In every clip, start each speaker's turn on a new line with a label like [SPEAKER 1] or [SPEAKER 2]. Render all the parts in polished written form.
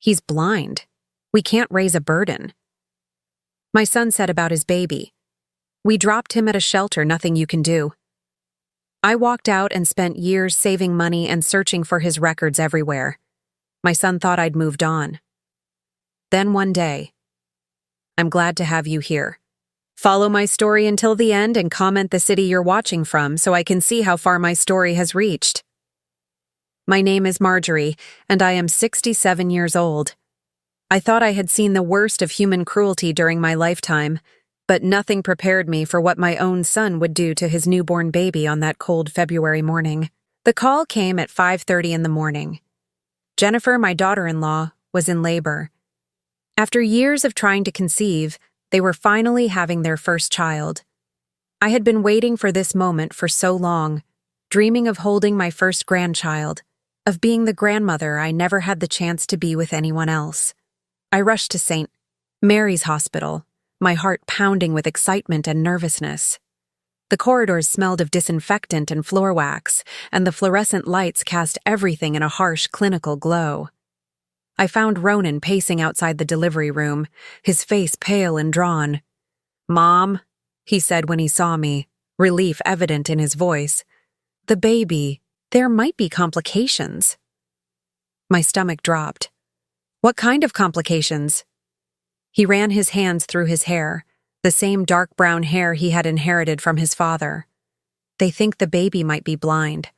[SPEAKER 1] He's blind. We can't raise a burden. My son said about his baby. We dropped him at a shelter, nothing you can do. I walked out and spent years saving money and searching for his records everywhere. My son thought I'd moved on. Then one day, I'm glad to have you here. Follow my story until the end and comment the city you're watching from so I can see how far my story has reached. My name is Marjorie, and I am 67 years old. I thought I had seen the worst of human cruelty during my lifetime, but nothing prepared me for what my own son would do to his newborn baby on that cold February morning. The call came at 5:30 in the morning. Jennifer, my daughter-in-law, was in labor. After years of trying to conceive, they were finally having their first child. I had been waiting for this moment for so long, dreaming of holding my first grandchild, of being the grandmother I never had the chance to be with anyone else. I rushed to St. Mary's Hospital, my heart pounding with excitement and nervousness. The corridors smelled of disinfectant and floor wax, and the fluorescent lights cast everything in a harsh clinical glow. I found Ronan pacing outside the delivery room, his face pale and drawn. "Mom," he said when he saw me, relief evident in his voice. "The baby, there might be complications." My stomach dropped. "What kind of complications?" He ran his hands through his hair, the same dark brown hair he had inherited from his father. "They think the baby might be blind,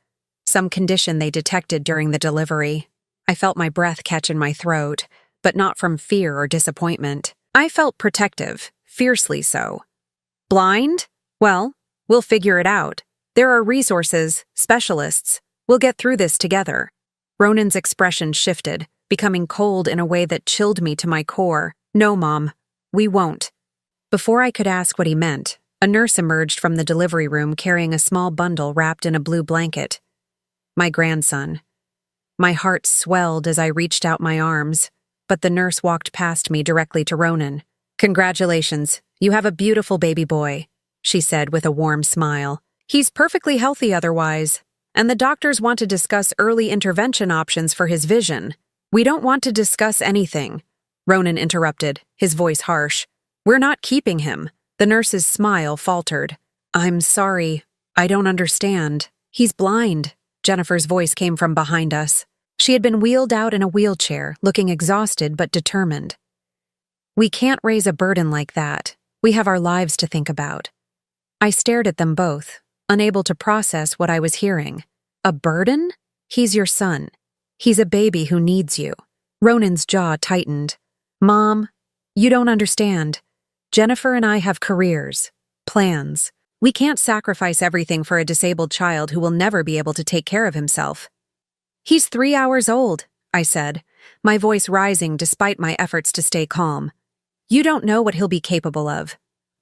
[SPEAKER 1] some condition they detected during the delivery." I felt my breath catch in my throat, but not from fear or disappointment. I felt protective, fiercely so. "Blind? Well, we'll figure it out. There are resources, specialists. We'll get through this together." Ronan's expression shifted, becoming cold in a way that chilled me to my core. "No, Mom, we won't." Before I could ask what he meant, a nurse emerged from the delivery room carrying a small bundle wrapped in a blue blanket. My grandson. My heart swelled as I reached out my arms, but the nurse walked past me directly to Ronan. "Congratulations, you have a beautiful baby boy," she said with a warm smile. "He's perfectly healthy otherwise, and the doctors want to discuss early intervention options for his vision." "We don't want to discuss anything," Ronan interrupted, his voice harsh. "We're not keeping him." The nurse's smile faltered. "I'm sorry, I don't understand. He's blind." Jennifer's voice came from behind us. She had been wheeled out in a wheelchair, looking exhausted but determined. "We can't raise a burden like that. We have our lives to think about." I stared at them both, unable to process what I was hearing. "A burden? He's your son. He's a baby who needs you." Ronan's jaw tightened. "Mom, you don't understand. Jennifer and I have careers, plans. We can't sacrifice everything for a disabled child who will never be able to take care of himself." "He's 3 hours old," I said, my voice rising despite my efforts to stay calm. "You don't know what he'll be capable of.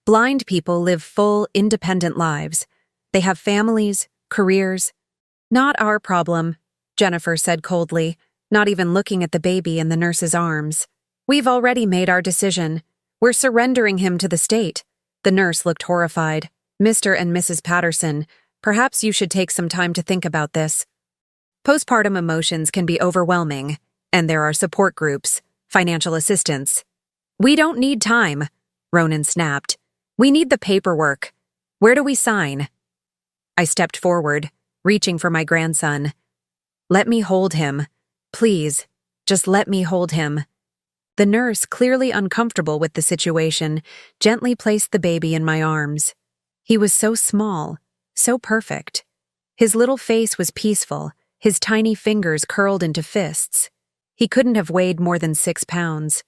[SPEAKER 1] Blind people live full, independent lives. They have families, careers." "Not our problem," Jennifer said coldly, not even looking at the baby in the nurse's arms. "We've already made our decision. We're surrendering him to the state." The nurse looked horrified. "Mr. and Mrs. Patterson, perhaps you should take some time to think about this. Postpartum emotions can be overwhelming, and there are support groups, financial assistance." "We don't need time," Ronan snapped. "We need the paperwork. Where do we sign?" I stepped forward, reaching for my grandson. "Let me hold him. Please, just let me hold him." The nurse, clearly uncomfortable with the situation, gently placed the baby in my arms. He was so small, so perfect. His little face was peaceful, his tiny fingers curled into fists. He couldn't have weighed more than 6 pounds.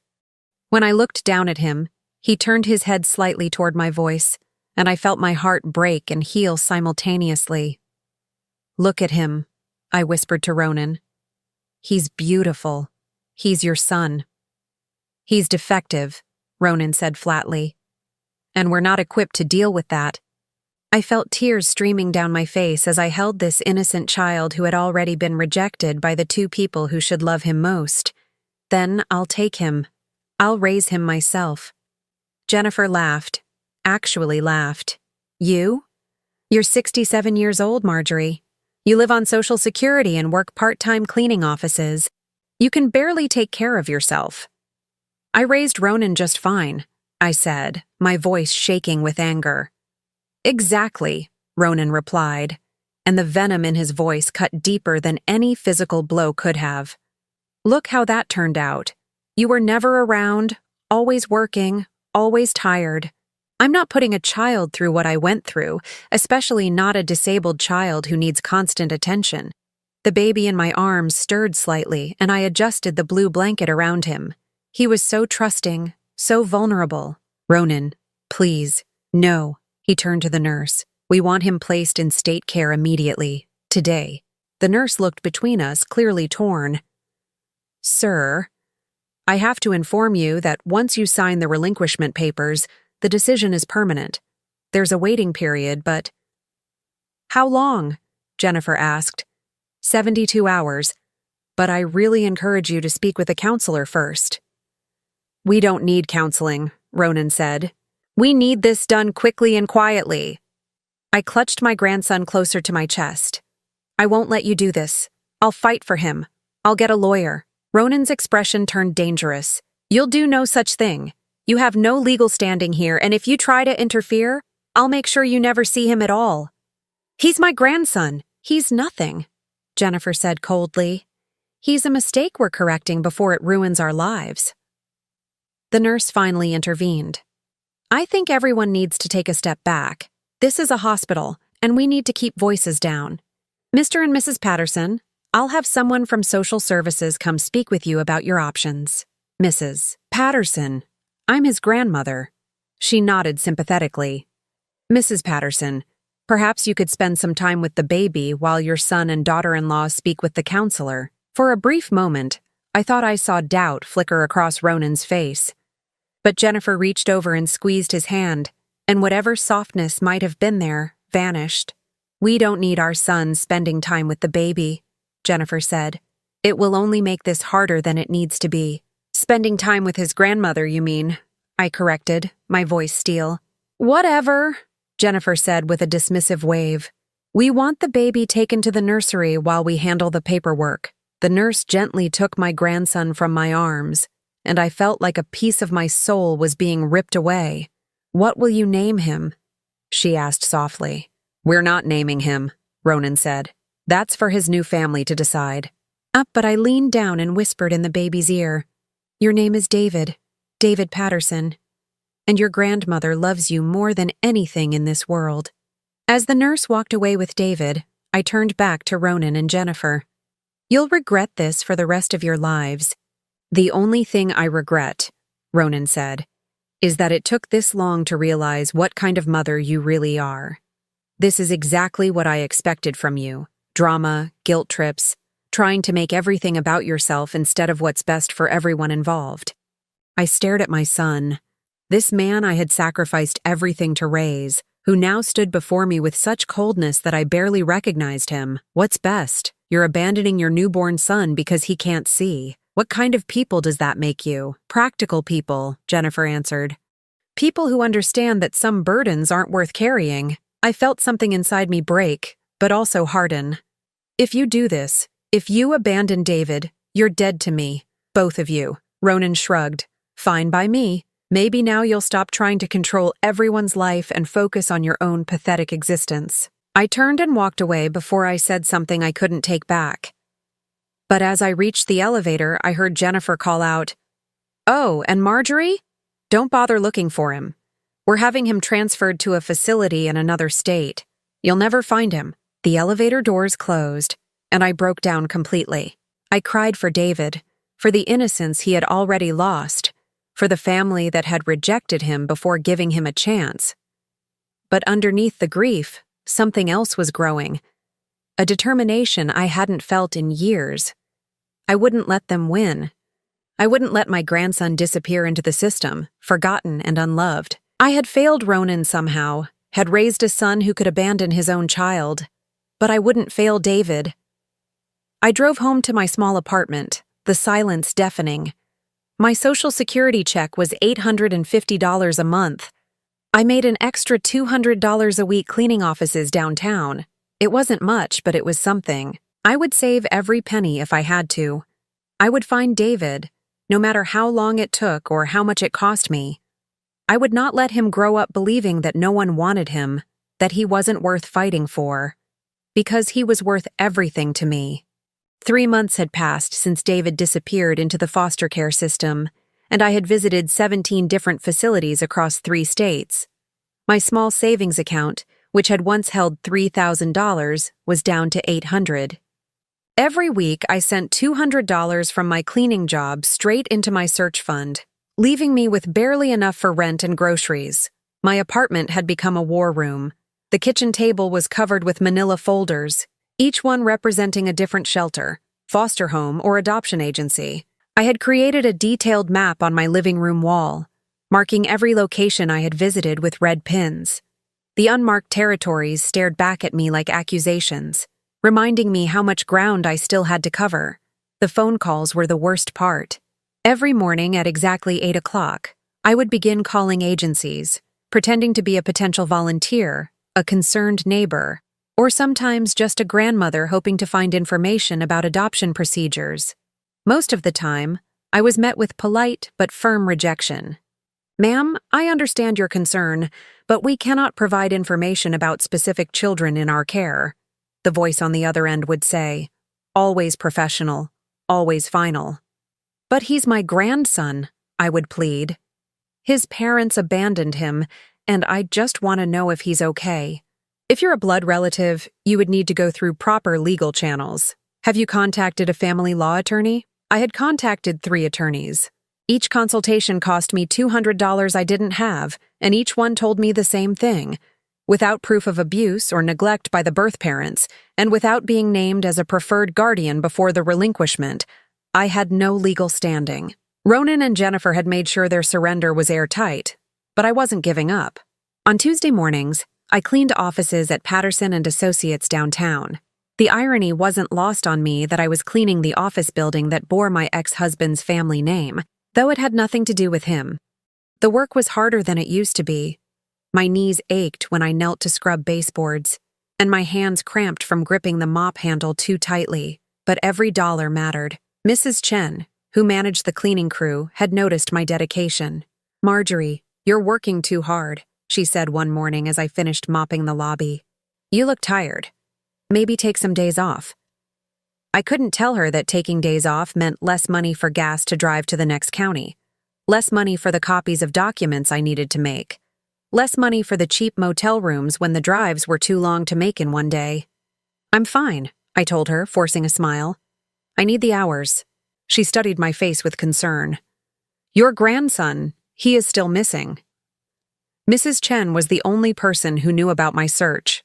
[SPEAKER 1] When I looked down at him, he turned his head slightly toward my voice, and I felt my heart break and heal simultaneously. "Look at him," I whispered to Ronan. "He's beautiful. He's your son." "He's defective," Ronan said flatly. "And we're not equipped to deal with that." I felt tears streaming down my face as I held this innocent child who had already been rejected by the 2 people who should love him most. "Then I'll take him. I'll raise him myself." Jennifer laughed, actually laughed. "You? You're 67 years old, Marjorie. You live on Social Security and work part-time cleaning offices. You can barely take care of yourself. I raised Ronan just fine, I said, my voice shaking with anger. Exactly, Ronan replied, and the venom in his voice cut deeper than any physical blow could have. Look how that turned out. You were never around, always working, always tired. I'm not putting a child through what I went through, especially not a disabled child who needs constant attention. The baby in my arms stirred slightly, and I adjusted the blue blanket around him. He was so trusting, so vulnerable. Ronan, please. No, he turned to the nurse. We want him placed in state care immediately, today. The nurse looked between us, clearly torn. Sir, I have to inform you that once you sign the relinquishment papers, the decision is permanent. There's a waiting period, but— How long? Jennifer asked. 72 hours, but I really encourage you to speak with a counselor first. We don't need counseling, Ronan said. We need this done quickly and quietly. I clutched my grandson closer to my chest. I won't let you do this. I'll fight for him. I'll get a lawyer. Ronan's expression turned dangerous. You'll do no such thing. You have no legal standing here, and if you try to interfere, I'll make sure you never see him at all. He's my grandson. He's nothing, Jennifer said coldly. He's a mistake we're correcting before it ruins our lives. The nurse finally intervened. I think everyone needs to take a step back. This is a hospital, and we need to keep voices down. Mr. and Mrs. Patterson, I'll have someone from social services come speak with you about your options. Mrs. Patterson, I'm his grandmother. She nodded sympathetically. Mrs. Patterson, perhaps you could spend some time with the baby while your son and daughter-in-law speak with the counselor. For a brief moment, I thought I saw doubt flicker across Ronan's face. But Jennifer reached over and squeezed his hand, and whatever softness might have been there vanished. We don't need our son spending time with the baby, Jennifer said. It will only make this harder than it needs to be. Spending time with his grandmother, you mean? I corrected, my voice steel. Whatever, Jennifer said with a dismissive wave. We want the baby taken to the nursery while we handle the paperwork. The nurse gently took my grandson from my arms, and I felt like a piece of my soul was being ripped away. What will you name him? She asked softly. We're not naming him, Ronan said. That's for his new family to decide. But I leaned down and whispered in the baby's ear. Your name is David, David Patterson, and your grandmother loves you more than anything in this world. As the nurse walked away with David, I turned back to Ronan and Jennifer. You'll regret this for the rest of your lives. The only thing I regret, Ronan said, is that it took this long to realize what kind of mother you really are. This is exactly what I expected from you. Drama, guilt trips, trying to make everything about yourself instead of what's best for everyone involved. I stared at my son, this man I had sacrificed everything to raise, who now stood before me with such coldness that I barely recognized him. What's best? You're abandoning your newborn son because he can't see. What kind of people does that make you? Practical people, Jennifer answered. People who understand that some burdens aren't worth carrying. I felt something inside me break, but also harden. If you do this, if you abandon David, you're dead to me, both of you. Ronan shrugged. Fine by me. Maybe now you'll stop trying to control everyone's life and focus on your own pathetic existence. I turned and walked away before I said something I couldn't take back. But as I reached the elevator, I heard Jennifer call out, "Oh, and Marjorie? Don't bother looking for him. We're having him transferred to a facility in another state. You'll never find him." The elevator doors closed, and I broke down completely. I cried for David, for the innocence he had already lost, for the family that had rejected him before giving him a chance. But underneath the grief, something else was growing, a determination I hadn't felt in years. I wouldn't let them win. I wouldn't let my grandson disappear into the system, forgotten and unloved. I had failed Ronan somehow, had raised a son who could abandon his own child, but I wouldn't fail David. I drove home to my small apartment, the silence deafening. My Social Security check was $850 a month. I made an extra $200 a week cleaning offices downtown. It wasn't much, but it was something. I would save every penny if I had to. I would find David, no matter how long it took or how much it cost me. I would not let him grow up believing that no one wanted him, that he wasn't worth fighting for, because he was worth everything to me. 3 months had passed since David disappeared into the foster care system, and I had visited 17 different facilities across 3 states. My small savings account, which had once held $3,000, was down to $800. Every week, I sent $200 from my cleaning job straight into my search fund, leaving me with barely enough for rent and groceries. My apartment had become a war room. The kitchen table was covered with manila folders, each one representing a different shelter, foster home, or adoption agency. I had created a detailed map on my living room wall, marking every location I had visited with red pins. The unmarked territories stared back at me like accusations, reminding me how much ground I still had to cover. The phone calls were the worst part. Every morning at exactly 8 o'clock, I would begin calling agencies, pretending to be a potential volunteer, a concerned neighbor, or sometimes just a grandmother hoping to find information about adoption procedures. Most of the time, I was met with polite but firm rejection. "Ma'am, I understand your concern, but we cannot provide information about specific children in our care," the voice on the other end would say. Always professional, always final. "But he's my grandson," I would plead. "His parents abandoned him, and I just want to know if he's okay." If you're a blood relative, you would need to go through proper legal channels. Have you contacted a family law attorney? I had contacted 3 attorneys. Each consultation cost me $200 I didn't have, and each one told me the same thing. Without proof of abuse or neglect by the birth parents, and without being named as a preferred guardian before the relinquishment, I had no legal standing. Ronan and Jennifer had made sure their surrender was airtight, but I wasn't giving up. On Tuesday mornings, I cleaned offices at Patterson and Associates downtown. The irony wasn't lost on me that I was cleaning the office building that bore my ex-husband's family name, though it had nothing to do with him. The work was harder than it used to be. My knees ached when I knelt to scrub baseboards, and my hands cramped from gripping the mop handle too tightly, but every dollar mattered. Mrs. Chen, who managed the cleaning crew, had noticed my dedication. "Marjorie, you're working too hard," she said one morning as I finished mopping the lobby. "You look tired. Maybe take some days off." I couldn't tell her that taking days off meant less money for gas to drive to the next county, less money for the copies of documents I needed to make, less money for the cheap motel rooms when the drives were too long to make in one day. "I'm fine," I told her, forcing a smile. "I need the hours." She studied my face with concern. "Your grandson, he is still missing." Mrs. Chen was the only person who knew about my search.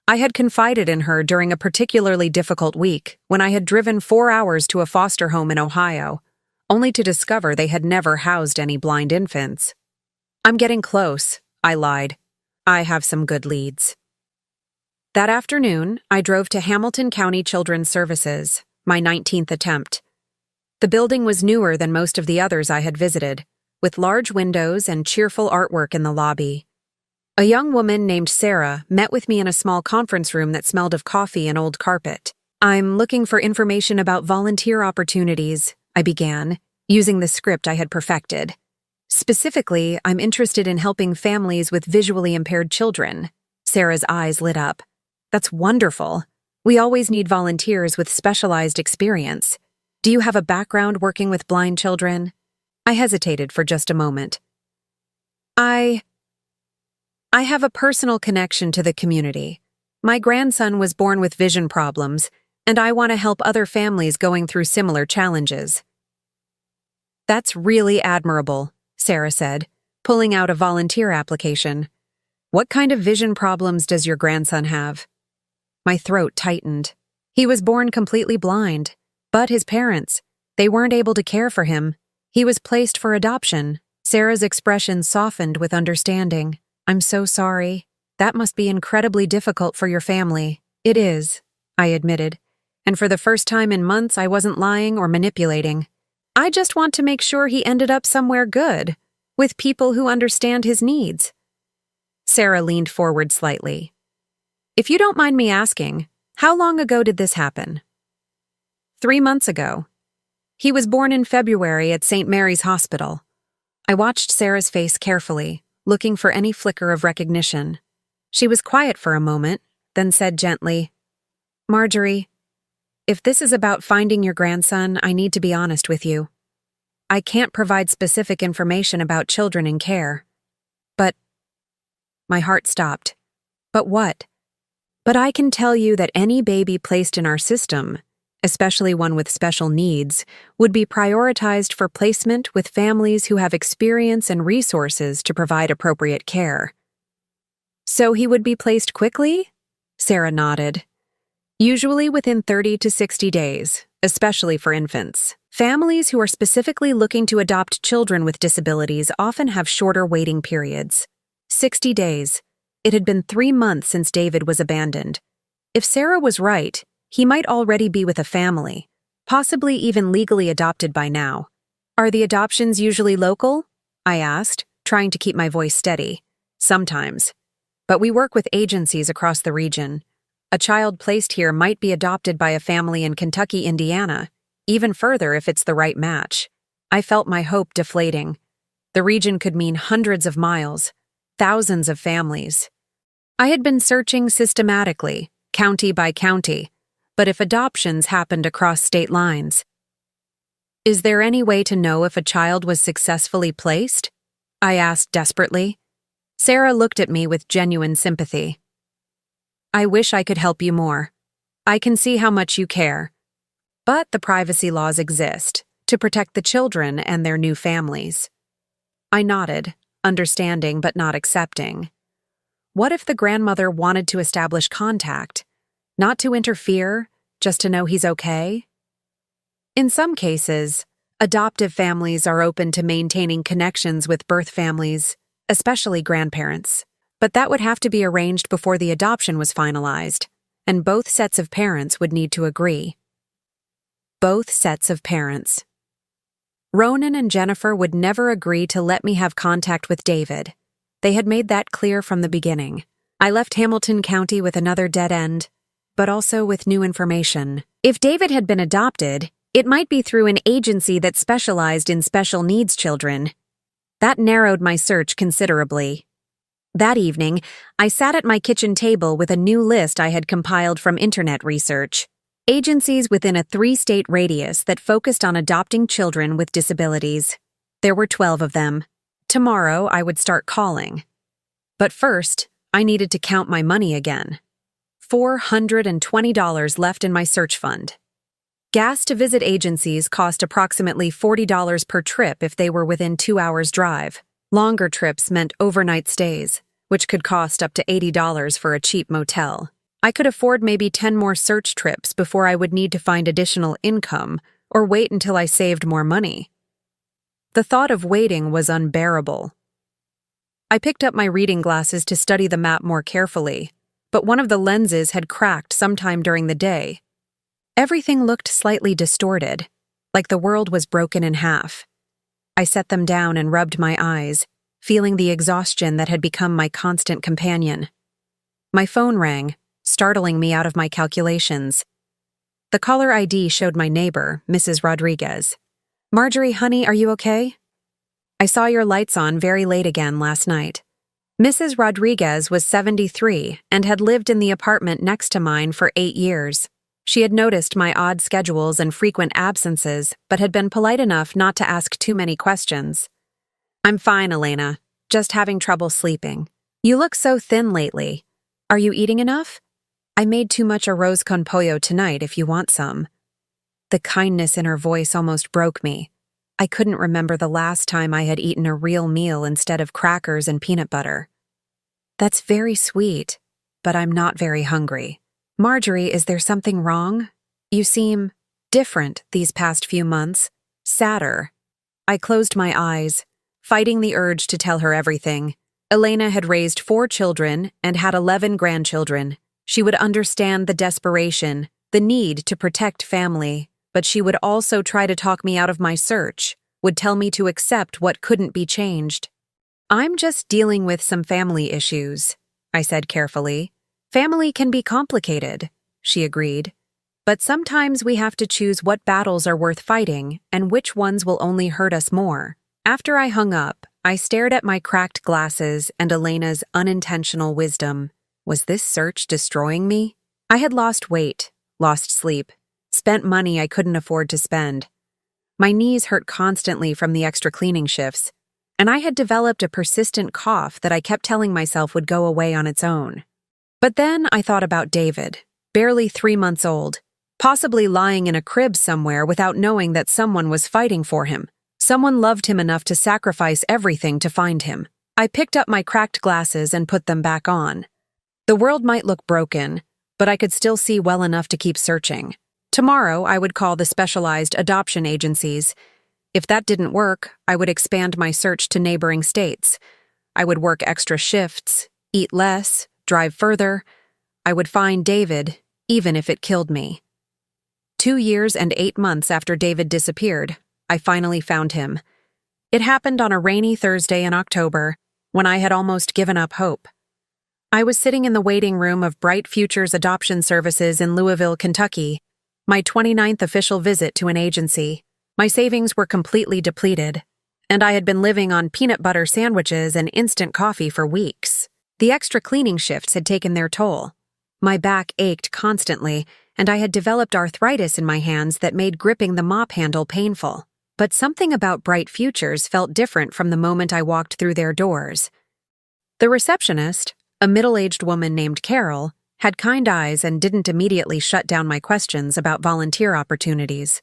[SPEAKER 1] I had confided in her during a particularly difficult week when I had driven 4 hours to a foster home in Ohio, only to discover they had never housed any blind infants. "I'm getting close," I lied. "I have some good leads." That afternoon, I drove to Hamilton County Children's Services, my 19th attempt. The building was newer than most of the others I had visited, with large windows and cheerful artwork in the lobby. A young woman named Sarah met with me in a small conference room that smelled of coffee and old carpet. "I'm looking for information about volunteer opportunities," I began, using the script I had perfected. "Specifically, I'm interested in helping families with visually impaired children." Sarah's eyes lit up. "That's wonderful. We always need volunteers with specialized experience. Do you have a background working with blind children?" I hesitated for just a moment. I have a personal connection to the community. My grandson was born with vision problems, and I want to help other families going through similar challenges." "That's really admirable," Sarah said, pulling out a volunteer application. "What kind of vision problems does your grandson have?" My throat tightened. He was born completely blind, but his parents, they weren't able to care for him. He was placed for adoption. Sarah's expression softened with understanding. "I'm so sorry. That must be incredibly difficult for your family." "It is," I admitted, and for the first time in months I wasn't lying or manipulating. "I just want to make sure he ended up somewhere good, with people who understand his needs." Sarah leaned forward slightly. "If you don't mind me asking, how long ago did this happen?" 3 months ago. He was born in February at St. Mary's Hospital. I watched Sarah's face carefully, looking for any flicker of recognition. She was quiet for a moment, then said gently, "Marjorie, if this is about finding your grandson, I need to be honest with you. I can't provide specific information about children in care. But—" My heart stopped. But what? "But I can tell you that any baby placed in our system, especially one with special needs, would be prioritized for placement with families who have experience and resources to provide appropriate care." "So he would be placed quickly?" Sarah nodded. "Usually within 30 to 60 days, especially for infants. Families who are specifically looking to adopt children with disabilities often have shorter waiting periods. 60 days. It had been 3 months since David was abandoned. If Sarah was right, he might already be with a family, possibly even legally adopted by now. "Are the adoptions usually local?" I asked, trying to keep my voice steady. "Sometimes. But we work with agencies across the region. A child placed here might be adopted by a family in Kentucky, Indiana, even further if it's the right match." I felt my hope deflating. The region could mean hundreds of miles, thousands of families. I had been searching systematically, county by county, but if adoptions happened across state lines. "Is there any way to know if a child was successfully placed?" I asked desperately. Sarah looked at me with genuine sympathy. "I wish I could help you more. I can see how much you care. But the privacy laws exist to protect the children and their new families." I nodded, understanding but not accepting. What if the grandmother wanted to establish contact? Not to interfere, just to know he's okay? In some cases, adoptive families are open to maintaining connections with birth families, especially grandparents. But that would have to be arranged before the adoption was finalized, and both sets of parents would need to agree. Both sets of parents. Ronan and Jennifer would never agree to let me have contact with David. They had made that clear from the beginning. I left Hamilton County with another dead end, but also with new information. If David had been adopted, it might be through an agency that specialized in special needs children. That narrowed my search considerably. That evening, I sat at my kitchen table with a new list I had compiled from internet research. Agencies within a 3-state radius that focused on adopting children with disabilities. There were 12 of them. Tomorrow, I would start calling. But first, I needed to count my money again. $420 left in my search fund. Gas to visit agencies cost approximately $40 per trip if they were within 2 hours' drive. Longer trips meant overnight stays, which could cost up to $80 for a cheap motel. I could afford maybe 10 more search trips before I would need to find additional income or wait until I saved more money. The thought of waiting was unbearable. I picked up my reading glasses to study the map more carefully, but one of the lenses had cracked sometime during the day. Everything looked slightly distorted, like the world was broken in half. I set them down and rubbed my eyes, feeling the exhaustion that had become my constant companion. My phone rang, startling me out of my calculations. The caller ID showed my neighbor, Mrs. Rodriguez. "Marjorie, honey, are you okay? I saw your lights on very late again last night." Mrs. Rodriguez was 73 and had lived in the apartment next to mine for 8 years. She had noticed my odd schedules and frequent absences, but had been polite enough not to ask too many questions. "I'm fine, Elena. Just having trouble sleeping. You look so thin lately. Are you eating enough? I made too much arroz con pollo tonight if you want some." The kindness in her voice almost broke me. I couldn't remember the last time I had eaten a real meal instead of crackers and peanut butter. "That's very sweet, but I'm not very hungry. Marjorie, is there something wrong? You seem different these past few months, sadder." I closed my eyes, fighting the urge to tell her everything. Elena had raised 4 children and had 11 grandchildren. She would understand the desperation, the need to protect family, but she would also try to talk me out of my search, would tell me to accept what couldn't be changed. "I'm just dealing with some family issues," I said carefully. "Family can be complicated," she agreed. But sometimes we have to choose what battles are worth fighting and which ones will only hurt us more. After I hung up, I stared at my cracked glasses and Elena's unintentional wisdom. Was this search destroying me? I had lost weight, lost sleep, spent money I couldn't afford to spend. My knees hurt constantly from the extra cleaning shifts, and I had developed a persistent cough that I kept telling myself would go away on its own. But then I thought about David, barely 3 months old, possibly lying in a crib somewhere without knowing that someone was fighting for him. Someone loved him enough to sacrifice everything to find him. I picked up my cracked glasses and put them back on. The world might look broken, but I could still see well enough to keep searching. Tomorrow, I would call the specialized adoption agencies. If that didn't work, I would expand my search to neighboring states. I would work extra shifts, eat less, drive further. I would find David, even if it killed me. 2 years and 8 months after David disappeared, I finally found him. It happened on a rainy Thursday in October, when I had almost given up hope. I was sitting in the waiting room of Bright Futures Adoption Services in Louisville, Kentucky, my 29th official visit to an agency. My savings were completely depleted, and I had been living on peanut butter sandwiches and instant coffee for weeks. The extra cleaning shifts had taken their toll. My back ached constantly, and I had developed arthritis in my hands that made gripping the mop handle painful. But something about Bright Futures felt different from the moment I walked through their doors. The receptionist, a middle-aged woman named Carol, had kind eyes and didn't immediately shut down my questions about volunteer opportunities.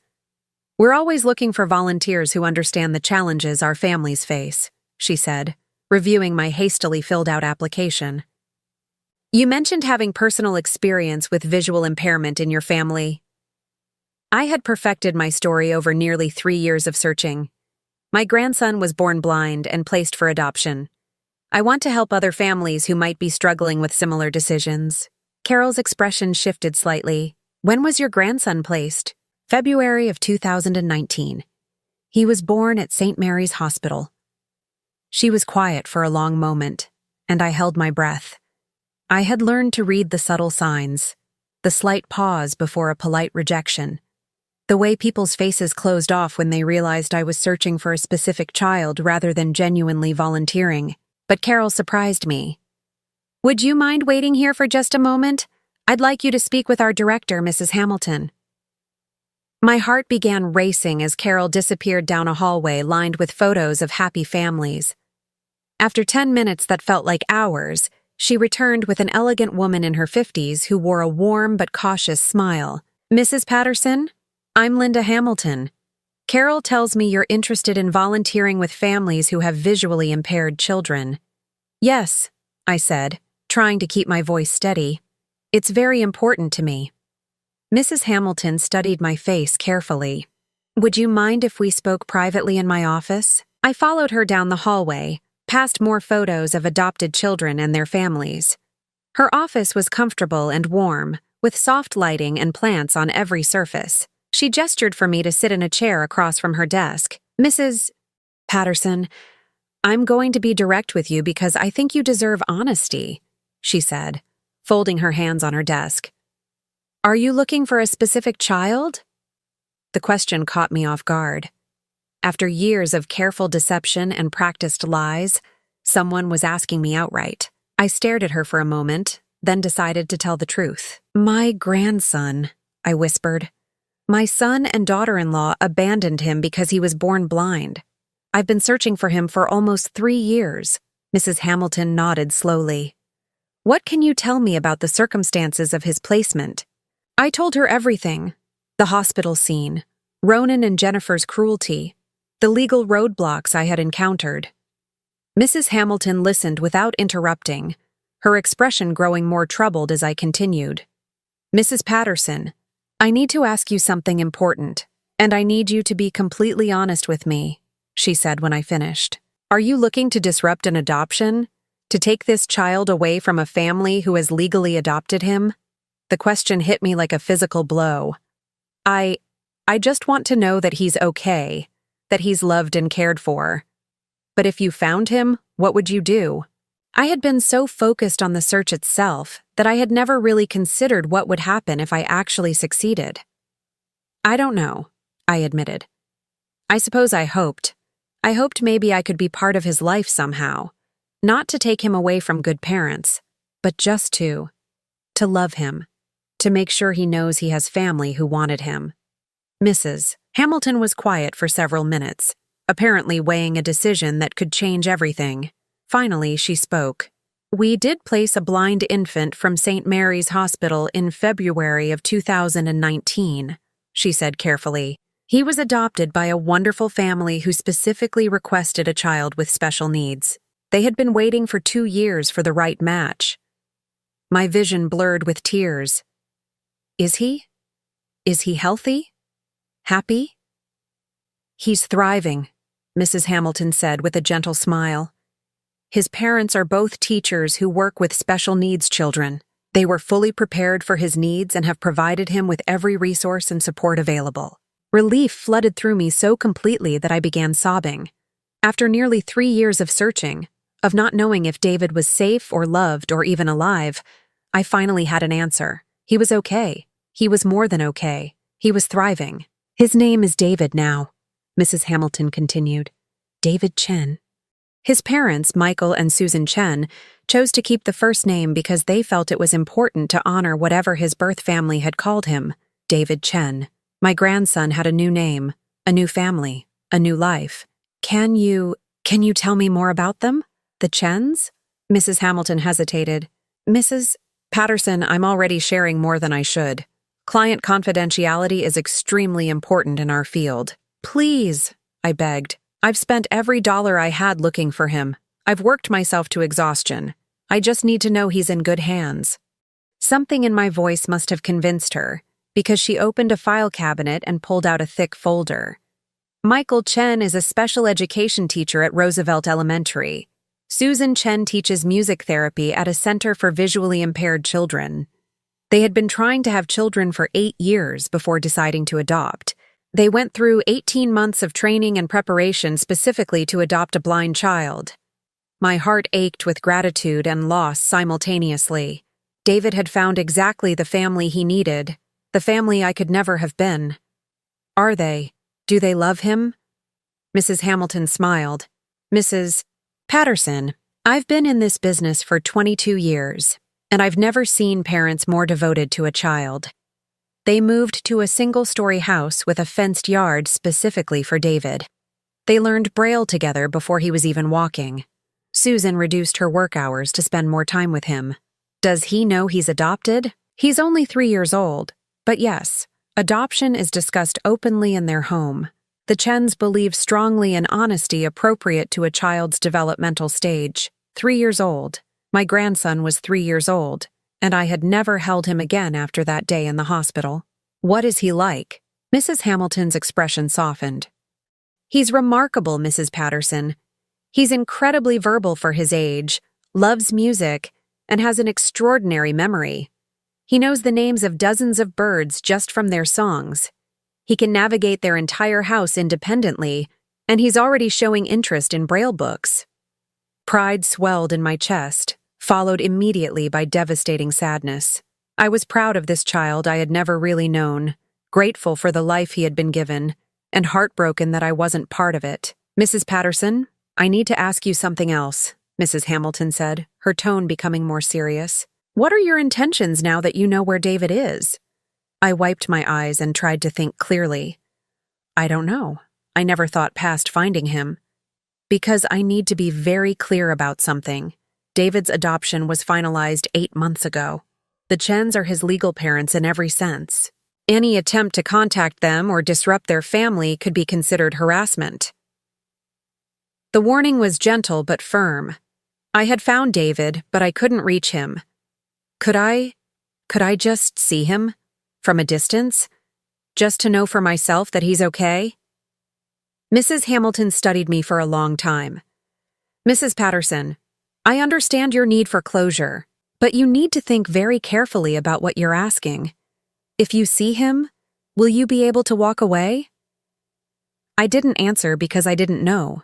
[SPEAKER 1] "We're always looking for volunteers who understand the challenges our families face," she said, reviewing my hastily filled-out application. "You mentioned having personal experience with visual impairment in your family." I had perfected my story over nearly 3 years of searching. My grandson was born blind and placed for adoption. I want to help other families who might be struggling with similar decisions. Carol's expression shifted slightly. "When was your grandson placed?" "February of 2019. He was born at St. Mary's Hospital." She was quiet for a long moment, and I held my breath. I had learned to read the subtle signs, the slight pause before a polite rejection, the way people's faces closed off when they realized I was searching for a specific child rather than genuinely volunteering. But Carol surprised me. "Would you mind waiting here for just a moment? I'd like you to speak with our director, Mrs. Hamilton." My heart began racing as Carol disappeared down a hallway lined with photos of happy families. After 10 minutes that felt like hours, she returned with an elegant woman in her 50s who wore a warm but cautious smile. "Mrs. Patterson, I'm Linda Hamilton. Carol tells me you're interested in volunteering with families who have visually impaired children." "Yes," I said, trying to keep my voice steady. "It's very important to me." Mrs. Hamilton studied my face carefully. "Would you mind if we spoke privately in my office?" I followed her down the hallway, past more photos of adopted children and their families. Her office was comfortable and warm, with soft lighting and plants on every surface. She gestured for me to sit in a chair across from her desk. "Mrs. Patterson, I'm going to be direct with you because I think you deserve honesty," she said, folding her hands on her desk. "Are you looking for a specific child?" The question caught me off guard. After years of careful deception and practiced lies, someone was asking me outright. I stared at her for a moment, then decided to tell the truth. "My grandson," I whispered. "My son and daughter-in-law abandoned him because he was born blind. I've been searching for him for almost 3 years." Mrs. Hamilton nodded slowly. "What can you tell me about the circumstances of his placement?" I told her everything. The hospital scene, Ronan and Jennifer's cruelty, the legal roadblocks I had encountered. Mrs. Hamilton listened without interrupting, her expression growing more troubled as I continued. "Mrs. Patterson, I need to ask you something important, and I need you to be completely honest with me," she said when I finished. "Are you looking to disrupt an adoption? To take this child away from a family who has legally adopted him?" The question hit me like a physical blow. I just want to know that he's okay, that he's loved and cared for. But if you found him, what would you do?" I had been so focused on the search itself that I had never really considered what would happen if I actually succeeded. I don't know, I admitted. I suppose I hoped. I hoped maybe I could be part of his life somehow. Not to take him away from good parents, but just to love him, to make sure he knows he has family who wanted him. Mrs. Hamilton was quiet for several minutes, apparently weighing a decision that could change everything. Finally, she spoke. We did place a blind infant from St. Mary's Hospital in February of 2019, she said carefully. He was adopted by a wonderful family who specifically requested a child with special needs. They had been waiting for 2 years for the right match. My vision blurred with tears. Is he? Is he healthy? Happy? He's thriving, Mrs. Hamilton said with a gentle smile. His parents are both teachers who work with special needs children. They were fully prepared for his needs and have provided him with every resource and support available. Relief flooded through me so completely that I began sobbing. After nearly 3 years of searching, of not knowing if David was safe or loved or even alive, I finally had an answer. He was okay. He was more than okay. He was thriving. His name is David now, Mrs. Hamilton continued. David Chen. His parents, Michael and Susan Chen, chose to keep the first name because they felt it was important to honor whatever his birth family had called him, David Chen. My grandson had a new name, a new family, a new life. Can you tell me more about them? The Chens? Mrs. Hamilton hesitated. Mrs. Patterson, I'm already sharing more than I should. Client confidentiality is extremely important in our field. Please, I begged. I've spent every dollar I had looking for him. I've worked myself to exhaustion. I just need to know he's in good hands. Something in my voice must have convinced her, because she opened a file cabinet and pulled out a thick folder. Michael Chen is a special education teacher at Roosevelt Elementary. Susan Chen teaches music therapy at a center for visually impaired children. They had been trying to have children for 8 years before deciding to adopt. They went through 18 months of training and preparation specifically to adopt a blind child. My heart ached with gratitude and loss simultaneously. David had found exactly the family he needed, the family I could never have been. Are they? Do they love him? Mrs. Hamilton smiled. Mrs. Patterson, I've been in this business for 22 years, and I've never seen parents more devoted to a child. They moved to a single-story house with a fenced yard specifically for David. They learned Braille together before he was even walking. Susan reduced her work hours to spend more time with him. Does he know he's adopted? He's only 3 years old. But yes, adoption is discussed openly in their home. The Chens believe strongly in honesty appropriate to a child's developmental stage. 3 years old. My grandson was 3 years old, and I had never held him again after that day in the hospital. What is he like? Mrs. Hamilton's expression softened. He's remarkable, Mrs. Patterson. He's incredibly verbal for his age, loves music, and has an extraordinary memory. He knows the names of dozens of birds just from their songs. He can navigate their entire house independently, and he's already showing interest in Braille books. Pride swelled in my chest, followed immediately by devastating sadness. I was proud of this child I had never really known, grateful for the life he had been given, and heartbroken that I wasn't part of it. Mrs. Patterson, I need to ask you something else, Mrs. Hamilton said, her tone becoming more serious. What are your intentions now that you know where David is? I wiped my eyes and tried to think clearly. I don't know. I never thought past finding him. Because I need to be very clear about something. David's adoption was finalized 8 months ago. The Chens are his legal parents in every sense. Any attempt to contact them or disrupt their family could be considered harassment. The warning was gentle but firm. I had found David, but I couldn't reach him. Could I just see him? From a distance? Just to know for myself that he's okay? Mrs. Hamilton studied me for a long time. Mrs. Patterson, I understand your need for closure, but you need to think very carefully about what you're asking. If you see him, will you be able to walk away? I didn't answer because I didn't know.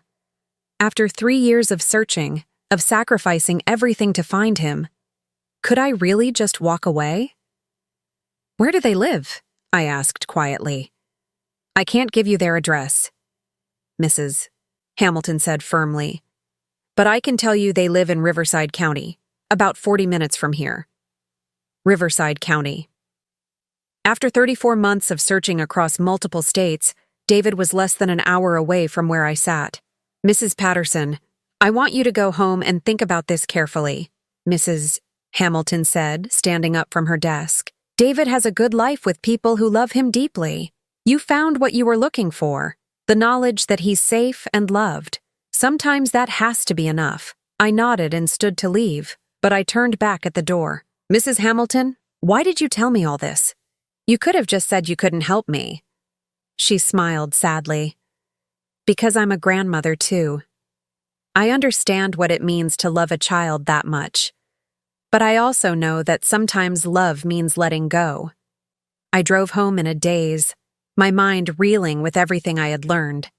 [SPEAKER 1] After 3 years of searching, of sacrificing everything to find him. Could I really just walk away? "Where do they live?" I asked quietly. "I can't give you their address," Mrs. Hamilton said firmly. "But I can tell you they live in Riverside County, about 40 minutes from here." Riverside County. After 34 months of searching across multiple states, David was less than an hour away from where I sat. "Mrs. Patterson, I want you to go home and think about this carefully," Mrs. Hamilton said, standing up from her desk. "David has a good life with people who love him deeply. You found what you were looking for, the knowledge that he's safe and loved. Sometimes that has to be enough." I nodded and stood to leave, but I turned back at the door. "Mrs. Hamilton, why did you tell me all this? You could have just said you couldn't help me." She smiled sadly. "Because I'm a grandmother too. I understand what it means to love a child that much. But I also know that sometimes love means letting go." I drove home in a daze, my mind reeling with everything I had learned.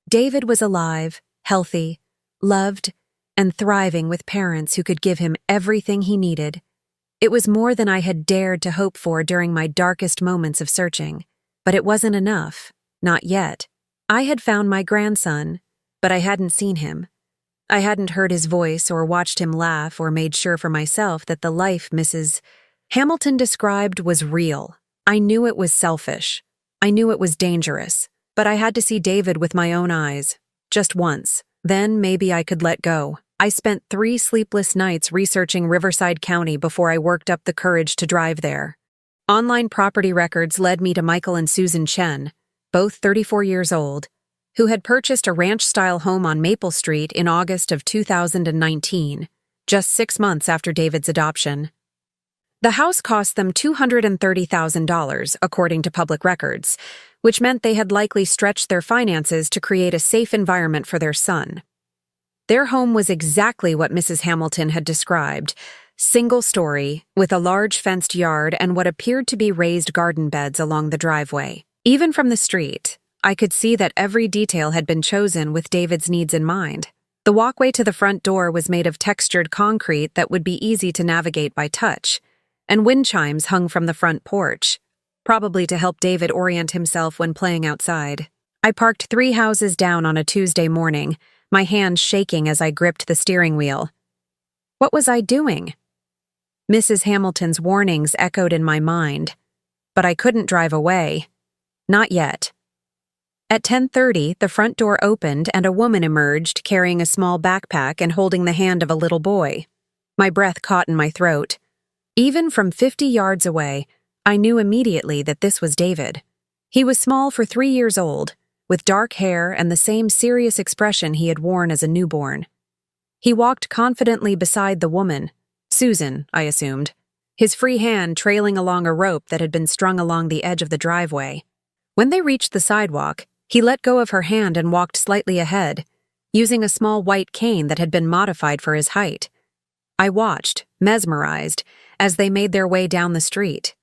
[SPEAKER 1] David was alive, healthy, loved, and thriving with parents who could give him everything he needed. It was more than I had dared to hope for during my darkest moments of searching. But it wasn't enough, not yet. I had found my grandson, but I hadn't seen him. I hadn't heard his voice or watched him laugh or made sure for myself that the life Mrs. Hamilton described was real. I knew it was selfish. I knew it was dangerous. But I had to see David with my own eyes, just once. Then maybe I could let go. I spent 3 sleepless nights researching Riverside County before I worked up the courage to drive there. Online property records led me to Michael and Susan Chen, both 34 years old, who had purchased a ranch-style home on Maple Street in August of 2019, just 6 months after David's adoption. The house cost them $230,000, according to public records, which meant they had likely stretched their finances to create a safe environment for their son. Their home was exactly what Mrs. Hamilton had described: single-story, with a large fenced yard and what appeared to be raised garden beds along the driveway. Even from the street, I could see that every detail had been chosen with David's needs in mind. The walkway to the front door was made of textured concrete that would be easy to navigate by touch, and wind chimes hung from the front porch, probably to help David orient himself when playing outside. I parked 3 houses down on a Tuesday morning, my hands shaking as I gripped the steering wheel. What was I doing? Mrs. Hamilton's warnings echoed in my mind, but I couldn't drive away. Not yet. At 10:30, the front door opened and a woman emerged carrying a small backpack and holding the hand of a little boy. My breath caught in my throat. Even from 50 yards away, I knew immediately that this was David. He was small for 3 years old, with dark hair and the same serious expression he had worn as a newborn. He walked confidently beside the woman, Susan, I assumed, his free hand trailing along a rope that had been strung along the edge of the driveway. When they reached the sidewalk, he let go of her hand and walked slightly ahead, using a small white cane that had been modified for his height. I watched, mesmerized, as they made their way down the street.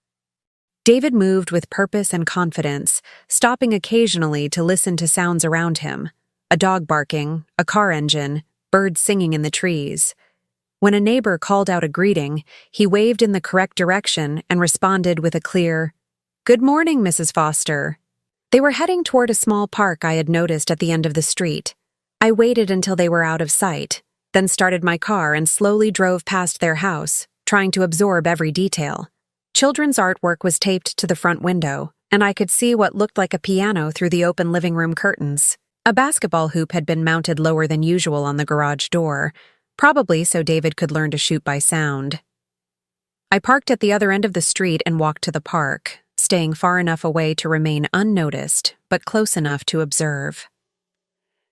[SPEAKER 1] David moved with purpose and confidence, stopping occasionally to listen to sounds around him: a dog barking, a car engine, birds singing in the trees. When a neighbor called out a greeting, he waved in the correct direction and responded with a clear, "Good morning, Mrs. Foster." They were heading toward a small park I had noticed at the end of the street. I waited until they were out of sight, then started my car and slowly drove past their house, trying to absorb every detail. Children's artwork was taped to the front window, and I could see what looked like a piano through the open living room curtains. A basketball hoop had been mounted lower than usual on the garage door, probably so David could learn to shoot by sound. I parked at the other end of the street and walked to the park, staying far enough away to remain unnoticed, but close enough to observe.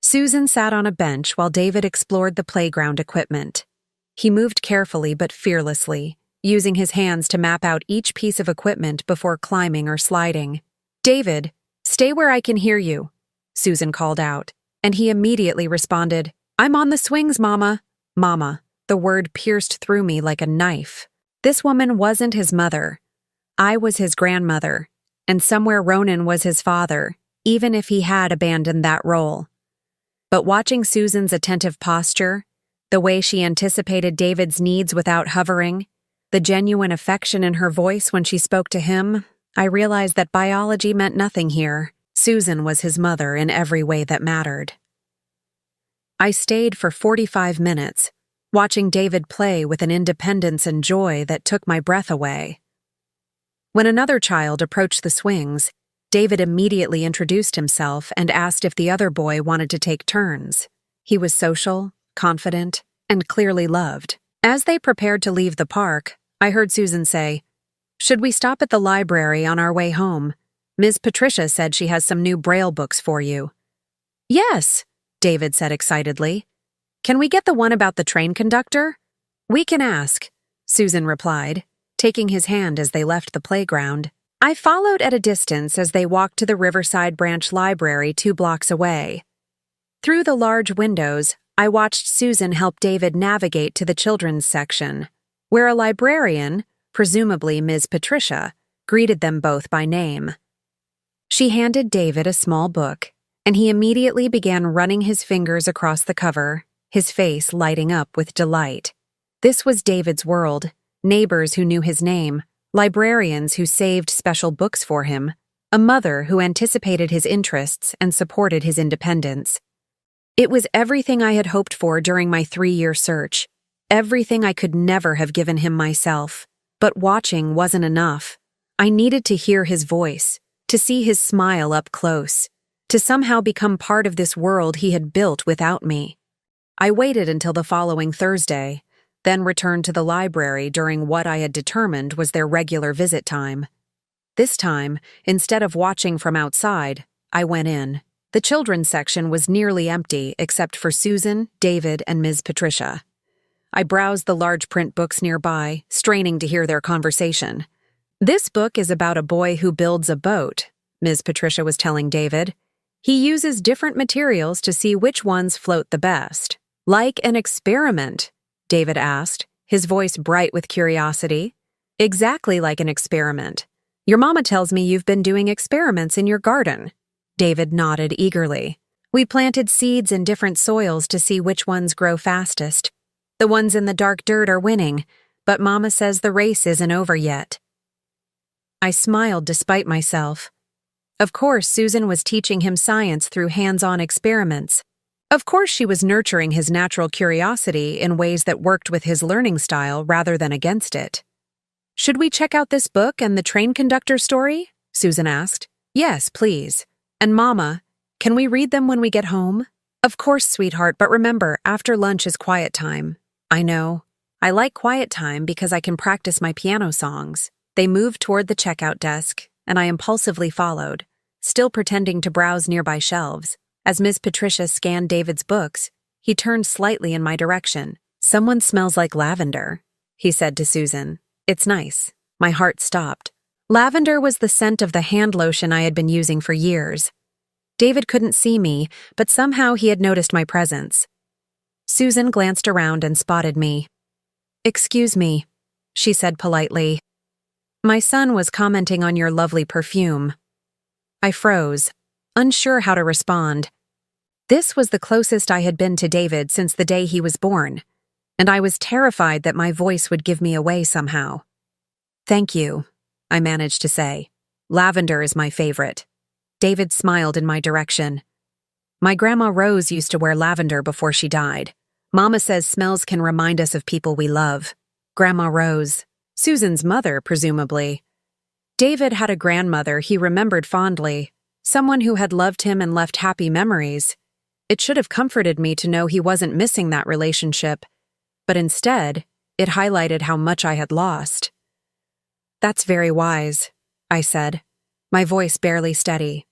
[SPEAKER 1] Susan sat on a bench while David explored the playground equipment. He moved carefully but fearlessly, using his hands to map out each piece of equipment before climbing or sliding. "David, stay where I can hear you," Susan called out, and he immediately responded, "I'm on the swings, Mama." Mama, the word pierced through me like a knife. This woman wasn't his mother. I was his grandmother, and somewhere Ronan was his father, even if he had abandoned that role. But watching Susan's attentive posture, The way she anticipated David's needs without hovering, the genuine affection in her voice when she spoke to him, I realized that biology meant nothing here. Susan was his mother in every way that mattered. I stayed for 45 minutes, watching David play with an independence and joy that took my breath away. When another child approached the swings, David immediately introduced himself and asked if the other boy wanted to take turns. He was social, confident, and clearly loved. As they prepared to leave the park, I heard Susan say, "Should we stop at the library on our way home? Ms. Patricia said she has some new Braille books for you." "Yes," David said excitedly. "Can we get the one about the train conductor?" "We can ask," Susan replied, taking his hand as they left the playground. I followed at a distance as they walked to the Riverside Branch Library 2 blocks away. Through the large windows, I watched Susan help David navigate to the children's section, where a librarian, presumably Ms. Patricia, greeted them both by name. She handed David a small book, and he immediately began running his fingers across the cover, his face lighting up with delight. This was David's world, neighbors who knew his name, librarians who saved special books for him, a mother who anticipated his interests and supported his independence. It was everything I had hoped for during my 3-year search, everything I could never have given him myself. But watching wasn't enough. I needed to hear his voice, to see his smile up close, to somehow become part of this world he had built without me. I waited until the following Thursday, then returned to the library during what I had determined was their regular visit time. This time, instead of watching from outside, I went in. The children's section was nearly empty except for Susan, David, and Ms. Patricia. I browsed the large print books nearby, straining to hear their conversation. "This book is about a boy who builds a boat," Ms. Patricia was telling David. "He uses different materials to see which ones float the best." "Like an experiment?" David asked, his voice bright with curiosity. "Exactly like an experiment. Your mama tells me you've been doing experiments in your garden." David nodded eagerly. "We planted seeds in different soils to see which ones grow fastest. The ones in the dark dirt are winning, but Mama says the race isn't over yet." I smiled despite myself. Of course, Susan was teaching him science through hands-on experiments. Of course, she was nurturing his natural curiosity in ways that worked with his learning style rather than against it. "Should we check out this book and the train conductor story?" Susan asked. "Yes, please. And Mama, can we read them when we get home?" "Of course, sweetheart, but remember, after lunch is quiet time." "I know. I like quiet time because I can practice my piano songs." They moved toward the checkout desk, and I impulsively followed, still pretending to browse nearby shelves. As Ms. Patricia scanned David's books, he turned slightly in my direction. "Someone smells like lavender," he said to Susan. "It's nice." My heart stopped. Lavender was the scent of the hand lotion I had been using for years. David couldn't see me, but somehow he had noticed my presence. Susan glanced around and spotted me. "Excuse me," she said politely. "My son was commenting on your lovely perfume." I froze, unsure how to respond. This was the closest I had been to David since the day he was born, and I was terrified that my voice would give me away somehow. "Thank you," I managed to say. "Lavender is my favorite." David smiled in my direction. "My Grandma Rose used to wear lavender before she died. Mama says smells can remind us of people we love." Grandma Rose. Susan's mother, presumably. David had a grandmother he remembered fondly, someone who had loved him and left happy memories. It should have comforted me to know he wasn't missing that relationship, but instead, it highlighted how much I had lost. "That's very wise," I said, my voice barely steady.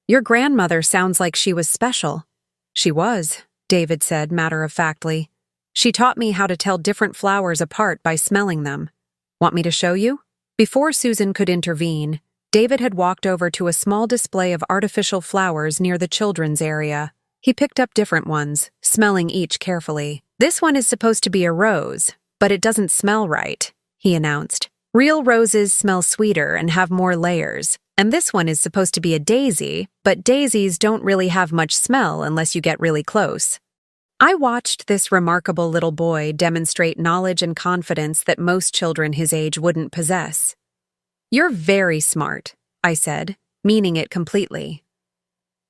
[SPEAKER 1] "Your grandmother sounds like she was special." "She was," David said matter-of-factly. "She taught me how to tell different flowers apart by smelling them. Want me to show you?" Before Susan could intervene, David had walked over to a small display of artificial flowers near the children's area. He picked up different ones, smelling each carefully. "This one is supposed to be a rose, but it doesn't smell right," he announced. "Real roses smell sweeter and have more layers. And this one is supposed to be a daisy, but daisies don't really have much smell unless you get really close." I watched this remarkable little boy demonstrate knowledge and confidence that most children his age wouldn't possess. "You're very smart," I said, meaning it completely.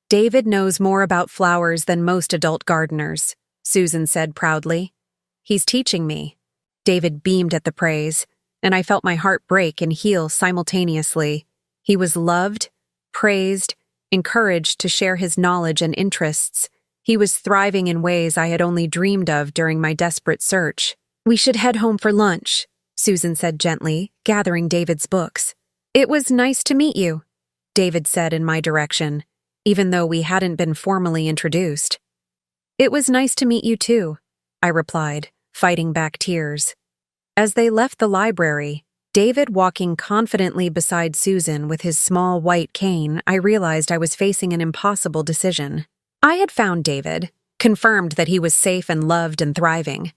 [SPEAKER 1] "David knows more about flowers than most adult gardeners," Susan said proudly. "He's teaching me." David beamed at the praise, and I felt my heart break and heal simultaneously. He was loved, praised, encouraged to share his knowledge and interests. He was thriving in ways I had only dreamed of during my desperate search. "We should head home for lunch," Susan said gently, gathering David's books. "It was nice to meet you," David said in my direction, even though we hadn't been formally introduced. "It was nice to meet you too," I replied, fighting back tears. As they left the library, David walking confidently beside Susan with his small white cane, I realized I was facing an impossible decision. I had found David, confirmed that he was safe and loved and thriving.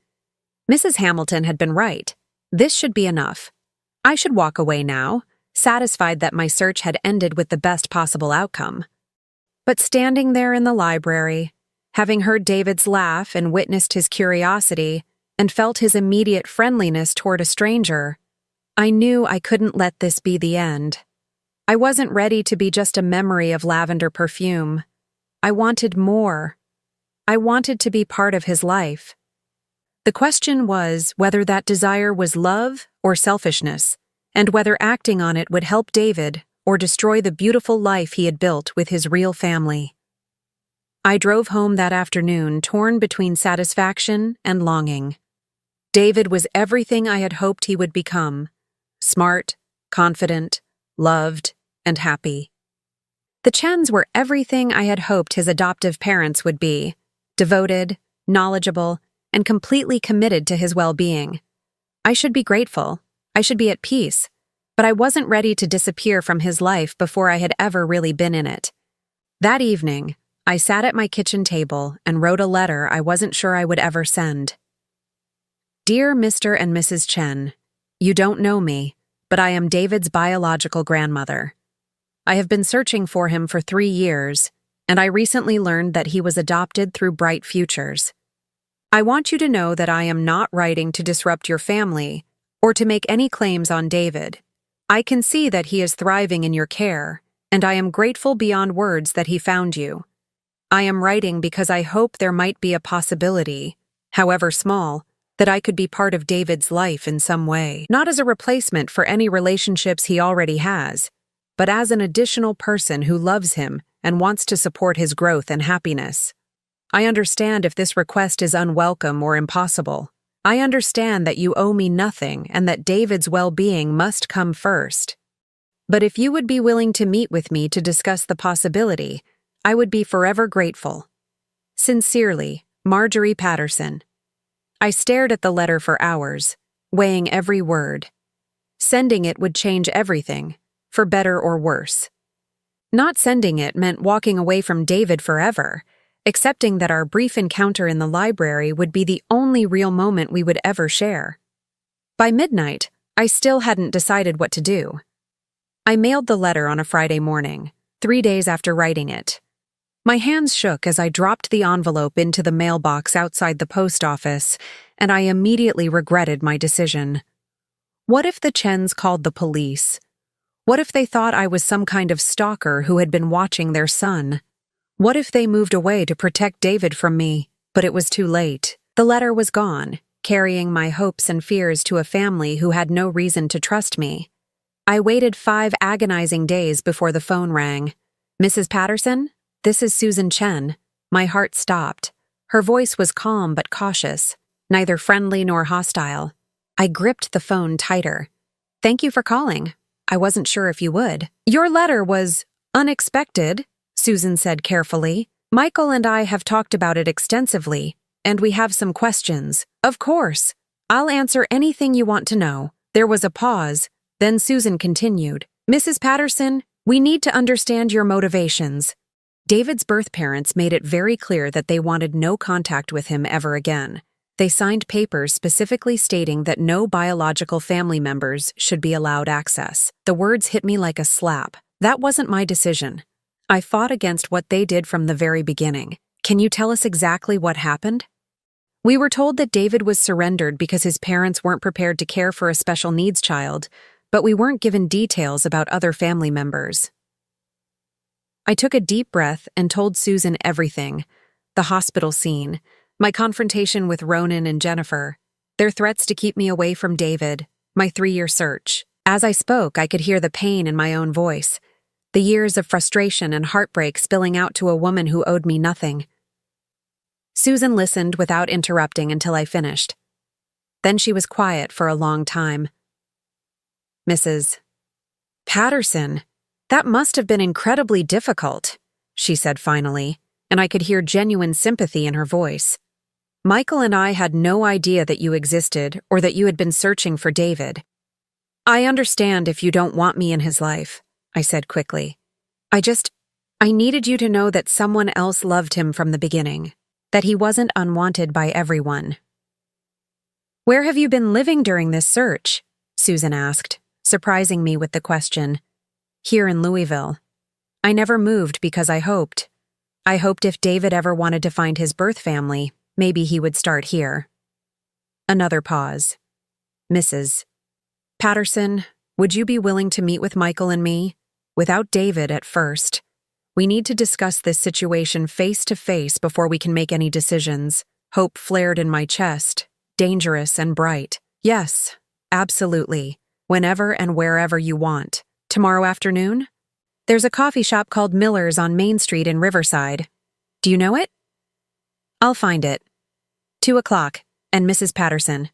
[SPEAKER 1] Mrs. Hamilton had been right. This should be enough. I should walk away now, satisfied that my search had ended with the best possible outcome. But standing there in the library, having heard David's laugh and witnessed his curiosity and felt his immediate friendliness toward a stranger, I knew I couldn't let this be the end. I wasn't ready to be just a memory of lavender perfume. I wanted more. I wanted to be part of his life. The question was whether that desire was love or selfishness, and whether acting on it would help David or destroy the beautiful life he had built with his real family. I drove home that afternoon torn between satisfaction and longing. David was everything I had hoped he would become: smart, confident, loved, and happy. The Chens were everything I had hoped his adoptive parents would be: devoted, knowledgeable, and completely committed to his well-being. I should be grateful. I should be at peace. But I wasn't ready to disappear from his life before I had ever really been in it. That evening, I sat at my kitchen table and wrote a letter I wasn't sure I would ever send. "Dear Mr. and Mrs. Chen, you don't know me, but I am David's biological grandmother. I have been searching for him for 3 years, and I recently learned that he was adopted through Bright Futures. I want you to know that I am not writing to disrupt your family or to make any claims on David. I can see that he is thriving in your care, and I am grateful beyond words that he found you. I am writing because I hope there might be a possibility, however small, that I could be part of David's life in some way, not as a replacement for any relationships he already has, but as an additional person who loves him and wants to support his growth and happiness. I understand if this request is unwelcome or impossible. I understand that you owe me nothing and that David's well-being must come first. But if you would be willing to meet with me to discuss the possibility, I would be forever grateful. Sincerely, Marjorie Patterson." I stared at the letter for hours, weighing every word. Sending it would change everything, for better or worse. Not sending it meant walking away from David forever, accepting that our brief encounter in the library would be the only real moment we would ever share. By midnight, I still hadn't decided what to do. I mailed the letter on a Friday morning, 3 days after writing it. My hands shook as I dropped the envelope into the mailbox outside the post office, and I immediately regretted my decision. What if the Chens called the police? What if they thought I was some kind of stalker who had been watching their son? What if they moved away to protect David from me? But it was too late. The letter was gone, carrying my hopes and fears to a family who had no reason to trust me. I waited 5 agonizing days before the phone rang. "Mrs. Patterson? This is Susan Chen." My heart stopped. Her voice was calm but cautious, neither friendly nor hostile. I gripped the phone tighter. "Thank you for calling. I wasn't sure if you would." "Your letter was unexpected," Susan said carefully. "Michael and I have talked about it extensively, and we have some questions." "Of course. I'll answer anything you want to know." There was a pause, then Susan continued. "Mrs. Patterson, we need to understand your motivations." David's birth parents made it very clear that they wanted no contact with him ever again. They signed papers specifically stating that no biological family members should be allowed access. The words hit me like a slap. That wasn't my decision. I fought against what they did from the very beginning. "Can you tell us exactly what happened?" We were told that David was surrendered because his parents weren't prepared to care for a special needs child, but we weren't given details about other family members. I took a deep breath and told Susan everything: the hospital scene, my confrontation with Ronan and Jennifer, their threats to keep me away from David, my 3-year search. As I spoke, I could hear the pain in my own voice, the years of frustration and heartbreak spilling out to a woman who owed me nothing. Susan listened without interrupting until I finished. Then she was quiet for a long time. "Mrs. Patterson, that must have been incredibly difficult," she said finally, and I could hear genuine sympathy in her voice. "Michael and I had no idea that you existed or that you had been searching for David. I understand if you don't want me in his life," I said quickly. I needed you to know that someone else loved him from the beginning, that he wasn't unwanted by everyone." "Where have you been living during this search?" Susan asked, surprising me with the question. "Here in Louisville. I never moved because I hoped if David ever wanted to find his birth family, maybe he would start here." Another pause. "Mrs. Patterson, would you be willing to meet with Michael and me? Without David at first. We need to discuss this situation face to face before we can make any decisions." Hope flared in my chest, dangerous and bright. "Yes, absolutely. Whenever and wherever you want. Tomorrow afternoon? There's a coffee shop called Miller's on Main Street in Riverside. Do you know it?" "I'll find it. 2 o'clock, and Mrs. Patterson.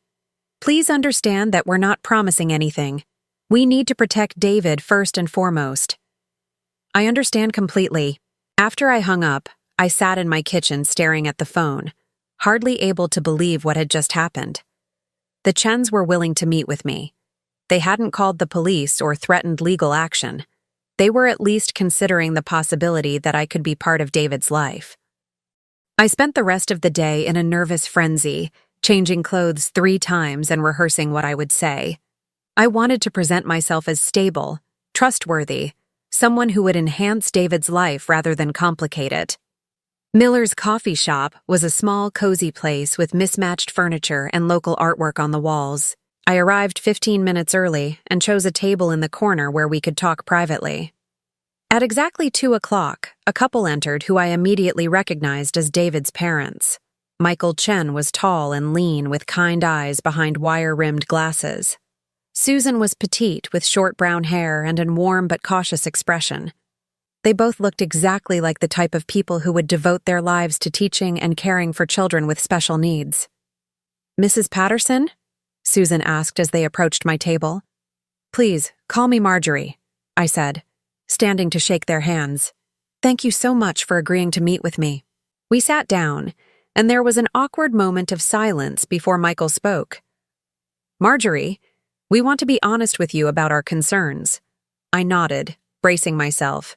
[SPEAKER 1] Please understand that we're not promising anything. We need to protect David first and foremost." "I understand completely." After I hung up, I sat in my kitchen staring at the phone, hardly able to believe what had just happened. The Chens were willing to meet with me. They hadn't called the police or threatened legal action. They were at least considering the possibility that I could be part of David's life. I spent the rest of the day in a nervous frenzy, changing clothes 3 times and rehearsing what I would say. I wanted to present myself as stable, trustworthy, someone who would enhance David's life rather than complicate it. Miller's coffee shop was a small, cozy place with mismatched furniture and local artwork on the walls. I arrived 15 minutes early and chose a table in the corner where we could talk privately. At exactly 2 o'clock, a couple entered who I immediately recognized as David's parents. Michael Chen was tall and lean with kind eyes behind wire-rimmed glasses. Susan was petite with short brown hair and a warm but cautious expression. They both looked exactly like the type of people who would devote their lives to teaching and caring for children with special needs. "Mrs. Patterson?" Susan asked as they approached my table. "Please, call me Marjorie," I said, standing to shake their hands. "Thank you so much for agreeing to meet with me." We sat down, and there was an awkward moment of silence before Michael spoke. "Marjorie, we want to be honest with you about our concerns." I nodded, bracing myself.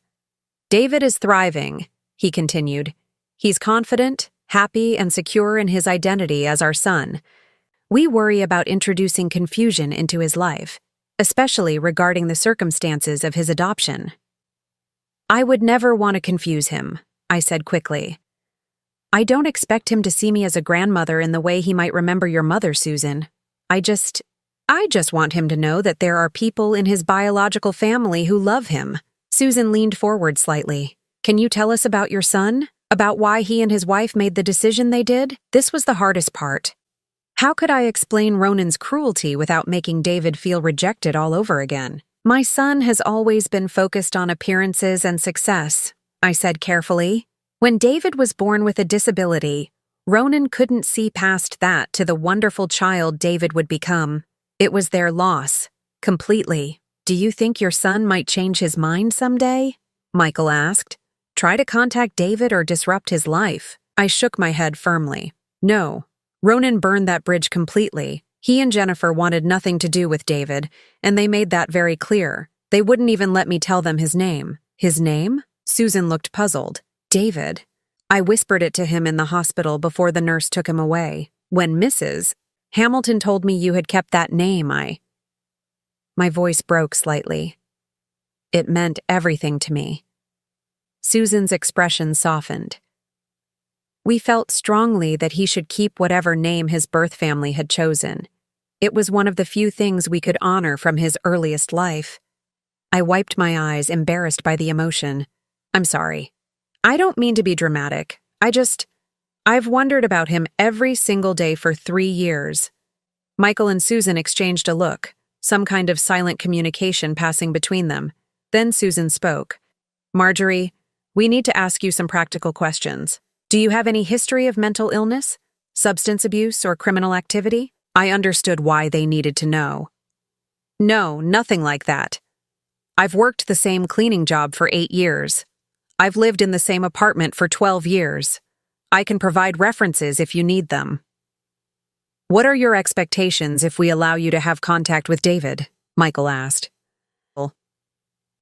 [SPEAKER 1] "David is thriving," he continued. "He's confident, happy, and secure in his identity as our son. We worry about introducing confusion into his life, especially regarding the circumstances of his adoption." "I would never want to confuse him," I said quickly. "I don't expect him to see me as a grandmother in the way he might remember your mother, Susan. I just want him to know that there are people in his biological family who love him." Susan leaned forward slightly. "Can you tell us about your son? About why he and his wife made the decision they did?" This was the hardest part. How could I explain Ronan's cruelty without making David feel rejected all over again? "My son has always been focused on appearances and success," I said carefully. "When David was born with a disability, Ronan couldn't see past that to the wonderful child David would become. It was their loss, completely." "Do you think your son might change his mind someday?" Michael asked. "Try to contact David or disrupt his life?" I shook my head firmly. "No. Ronan burned that bridge completely. He and Jennifer wanted nothing to do with David, and they made that very clear. They wouldn't even let me tell them his name." "His name?" Susan looked puzzled. "David. I whispered it to him in the hospital before the nurse took him away. When Mrs. Hamilton told me you had kept that name, My voice broke slightly. It meant everything to me. Susan's expression softened. We felt strongly that he should keep whatever name his birth family had chosen. It was one of the few things we could honor from his earliest life. I wiped my eyes, embarrassed by the emotion. I'm sorry. I don't mean to be dramatic. I've wondered about him every single day for 3 years. Michael and Susan exchanged a look, some kind of silent communication passing between them. Then Susan spoke. Marjorie, we need to ask you some practical questions. Do you have any history of mental illness, substance abuse, or criminal activity? I understood why they needed to know. No, nothing like that. I've worked the same cleaning job for 8 years. I've lived in the same apartment for 12 years. I can provide references if you need them. What are your expectations if we allow you to have contact with David? Michael asked.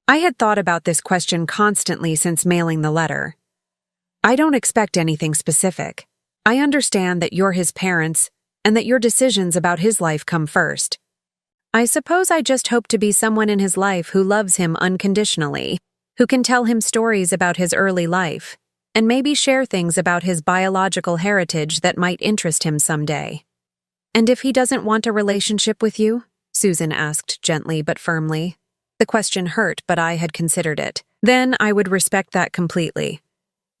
[SPEAKER 1] I had thought about this question constantly since mailing the letter. I don't expect anything specific. I understand that you're his parents and that your decisions about his life come first. I suppose I just hope to be someone in his life who loves him unconditionally, who can tell him stories about his early life, and maybe share things about his biological heritage that might interest him someday. And if he doesn't want a relationship with you? Susan asked gently but firmly. The question hurt, but I had considered it. Then I would respect that completely.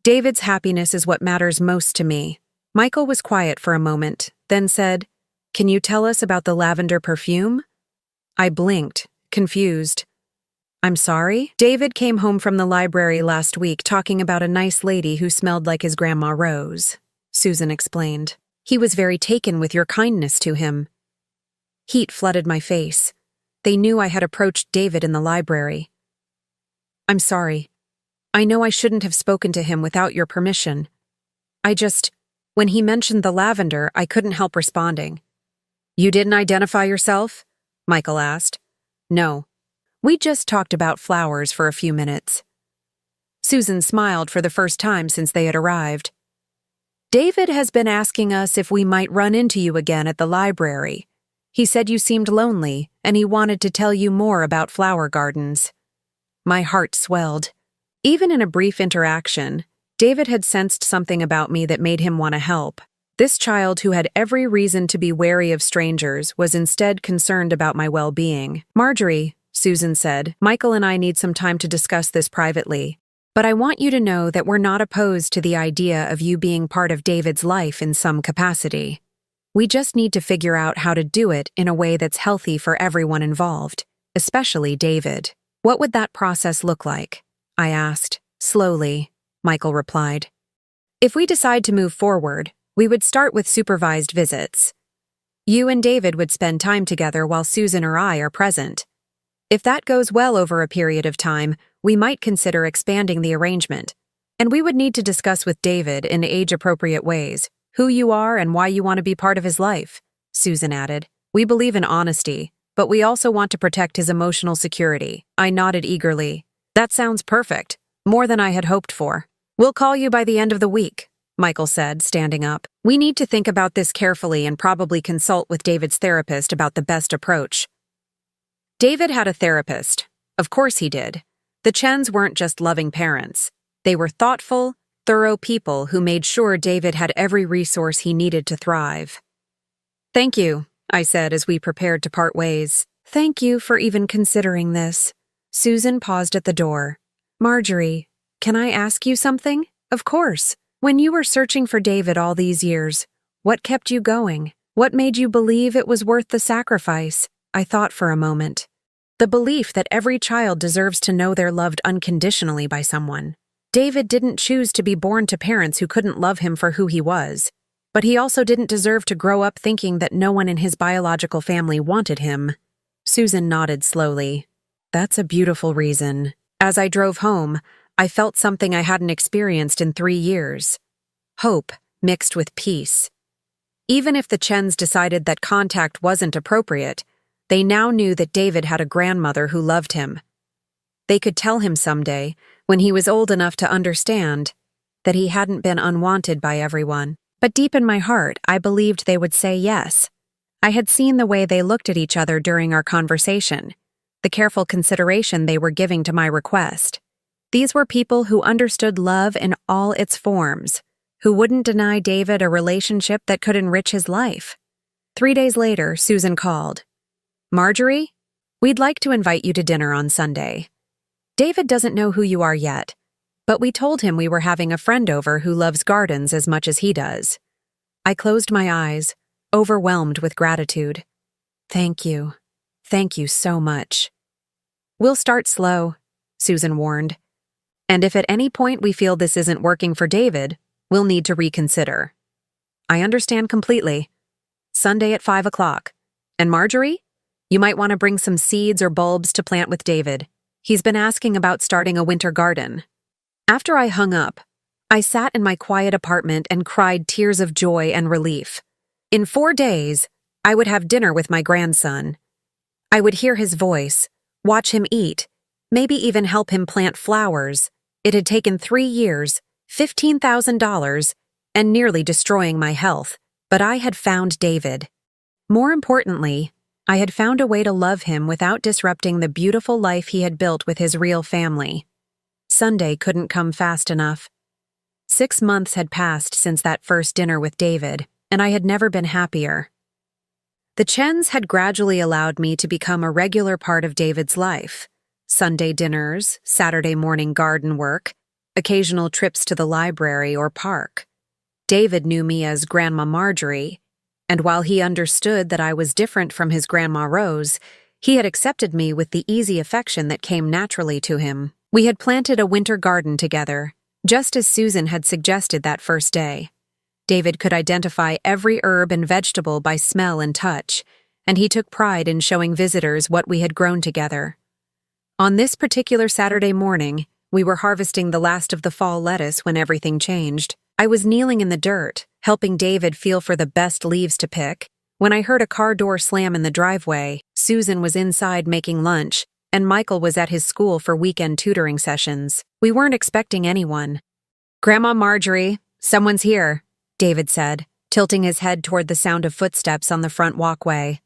[SPEAKER 1] David's happiness is what matters most to me. Michael was quiet for a moment, then said, Can you tell us about the lavender perfume? I blinked, confused. I'm sorry? David came home from the library last week talking about a nice lady who smelled like his Grandma Rose, Susan explained. He was very taken with your kindness to him. Heat flooded my face. They knew I had approached David in the library. I'm sorry. I know I shouldn't have spoken to him without your permission. When he mentioned the lavender, I couldn't help responding. You didn't identify yourself? Michael asked. No. We just talked about flowers for a few minutes. Susan smiled for the first time since they had arrived. David has been asking us if we might run into you again at the library. He said you seemed lonely, and he wanted to tell you more about flower gardens. My heart swelled. Even in a brief interaction, David had sensed something about me that made him want to help. This child who had every reason to be wary of strangers was instead concerned about my well-being. Marjorie, Susan said, Michael and I need some time to discuss this privately. But I want you to know that we're not opposed to the idea of you being part of David's life in some capacity. We just need to figure out how to do it in a way that's healthy for everyone involved, especially David. What would that process look like? I asked. Slowly, Michael replied. If we decide to move forward, we would start with supervised visits. You and David would spend time together while Susan or I are present. If that goes well over a period of time, we might consider expanding the arrangement. And we would need to discuss with David in age-appropriate ways who you are and why you want to be part of his life, Susan added. We believe in honesty, but we also want to protect his emotional security. I nodded eagerly. That sounds perfect. More than I had hoped for. We'll call you by the end of the week, Michael said, standing up. We need to think about this carefully and probably consult with David's therapist about the best approach. David had a therapist. Of course he did. The Chens weren't just loving parents. They were thoughtful, thorough people who made sure David had every resource he needed to thrive. Thank you, I said as we prepared to part ways. Thank you for even considering this. Susan paused at the door. Marjorie, can I ask you something? Of course. When you were searching for David all these years, what kept you going? What made you believe it was worth the sacrifice? I thought for a moment. The belief that every child deserves to know they're loved unconditionally by someone. David didn't choose to be born to parents who couldn't love him for who he was, but he also didn't deserve to grow up thinking that no one in his biological family wanted him. Susan nodded slowly. That's a beautiful reason. As I drove home, I felt something I hadn't experienced in 3 years. Hope mixed with peace. Even if the Chens decided that contact wasn't appropriate, they now knew that David had a grandmother who loved him. They could tell him someday, when he was old enough to understand, that he hadn't been unwanted by everyone. But deep in my heart, I believed they would say yes. I had seen the way they looked at each other during our conversation, the careful consideration they were giving to my request. These were people who understood love in all its forms, who wouldn't deny David a relationship that could enrich his life. 3 days later, Susan called. "Marjorie, we'd like to invite you to dinner on Sunday. David doesn't know who you are yet, but we told him we were having a friend over who loves gardens as much as he does." I closed my eyes, overwhelmed with gratitude. Thank you. Thank you so much. "We'll start slow," Susan warned. "And if at any point we feel this isn't working for David, we'll need to reconsider." "I understand completely. Sunday at 5 o'clock. And Marjorie, you might want to bring some seeds or bulbs to plant with David. He's been asking about starting a winter garden." After I hung up, I sat in my quiet apartment and cried tears of joy and relief. In 4 days, I would have dinner with my grandson. I would hear his voice, watch him eat, maybe even help him plant flowers. It had taken 3 years, $15,000, and nearly destroying my health, but I had found David. More importantly, I had found a way to love him without disrupting the beautiful life he had built with his real family. Sunday couldn't come fast enough. 6 months had passed since that first dinner with David, and I had never been happier. The Chens had gradually allowed me to become a regular part of David's life. Sunday dinners, Saturday morning garden work, occasional trips to the library or park. David knew me as Grandma Marjorie, and while he understood that I was different from his Grandma Rose, he had accepted me with the easy affection that came naturally to him. We had planted a winter garden together, just as Susan had suggested that first day. David could identify every herb and vegetable by smell and touch, and he took pride in showing visitors what we had grown together. On this particular Saturday morning, we were harvesting the last of the fall lettuce when everything changed. I was kneeling in the dirt, helping David feel for the best leaves to pick, when I heard a car door slam in the driveway. Susan was inside making lunch, and Michael was at his school for weekend tutoring sessions. We weren't expecting anyone. "Grandma Marjorie, someone's here," David said, tilting his head toward the sound of footsteps on the front walkway.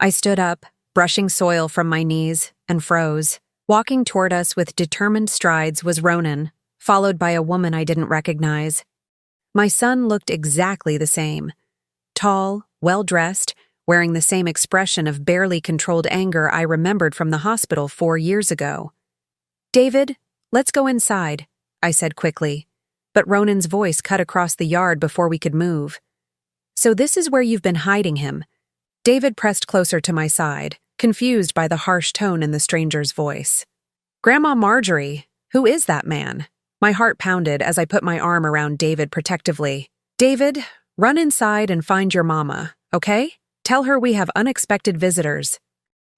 [SPEAKER 1] I stood up, brushing soil from my knees, and froze. Walking toward us with determined strides was Ronan, followed by a woman I didn't recognize. My son looked exactly the same. Tall, well-dressed, wearing the same expression of barely controlled anger I remembered from the hospital 4 years ago. "David, let's go inside," I said quickly, but Ronan's voice cut across the yard before we could move. "So this is where you've been hiding him." David pressed closer to my side, confused by the harsh tone in the stranger's voice. "Grandma Marjorie, who is that man?" My heart pounded as I put my arm around David protectively. "David, run inside and find your mama, okay? Tell her we have unexpected visitors."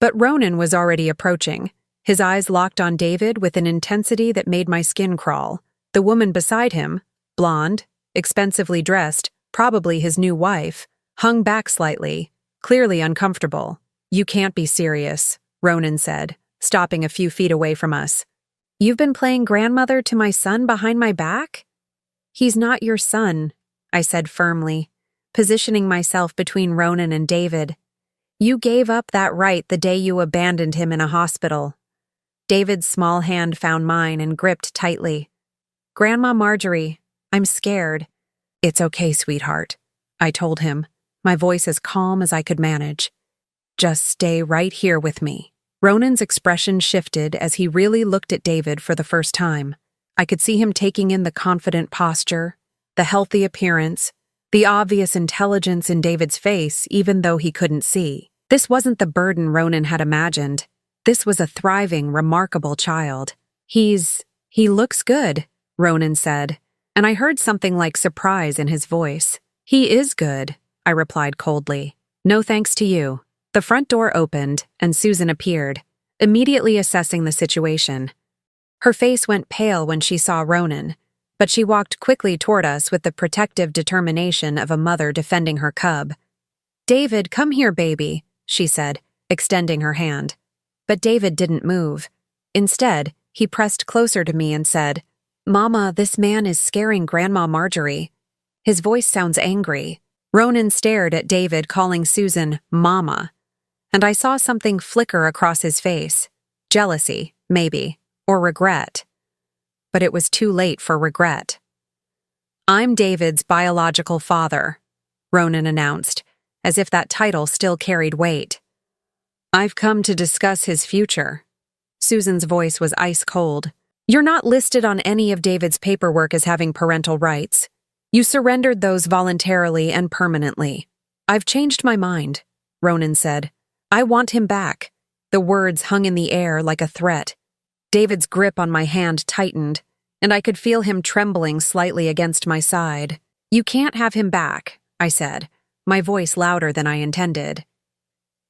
[SPEAKER 1] But Ronan was already approaching, his eyes locked on David with an intensity that made my skin crawl. The woman beside him, blonde, expensively dressed, probably his new wife, hung back slightly, clearly uncomfortable. "You can't be serious," Ronan said, stopping a few feet away from us. "You've been playing grandmother to my son behind my back?" "He's not your son," I said firmly, positioning myself between Ronan and David. "You gave up that right the day you abandoned him in a hospital." David's small hand found mine and gripped tightly. "Grandma Marjorie, I'm scared." "It's okay, sweetheart," I told him, my voice as calm as I could manage. "Just stay right here with me." Ronan's expression shifted as he really looked at David for the first time. I could see him taking in the confident posture, the healthy appearance, the obvious intelligence in David's face even though he couldn't see. This wasn't the burden Ronan had imagined. This was a thriving, remarkable child. He looks good," Ronan said, and I heard something like surprise in his voice. "He is good," I replied coldly. "No thanks to you." The front door opened, and Susan appeared, immediately assessing the situation. Her face went pale when she saw Ronan, but she walked quickly toward us with the protective determination of a mother defending her cub. "David, come here, baby," she said, extending her hand. But David didn't move. Instead, he pressed closer to me and said, "Mama, this man is scaring Grandma Marjorie." His voice sounds angry. Ronan stared at David, calling Susan Mama, and I saw something flicker across his face. Jealousy, maybe, or regret. But it was too late for regret. I'm David's biological father, Ronan announced, as if that title still carried weight. I've come to discuss his future. Susan's voice was ice cold. You're not listed on any of David's paperwork as having parental rights. You surrendered those voluntarily and permanently. I've changed my mind, Ronan said. I want him back. The words hung in the air like a threat. David's grip on my hand tightened, and I could feel him trembling slightly against my side. You can't have him back, I said, my voice louder than I intended.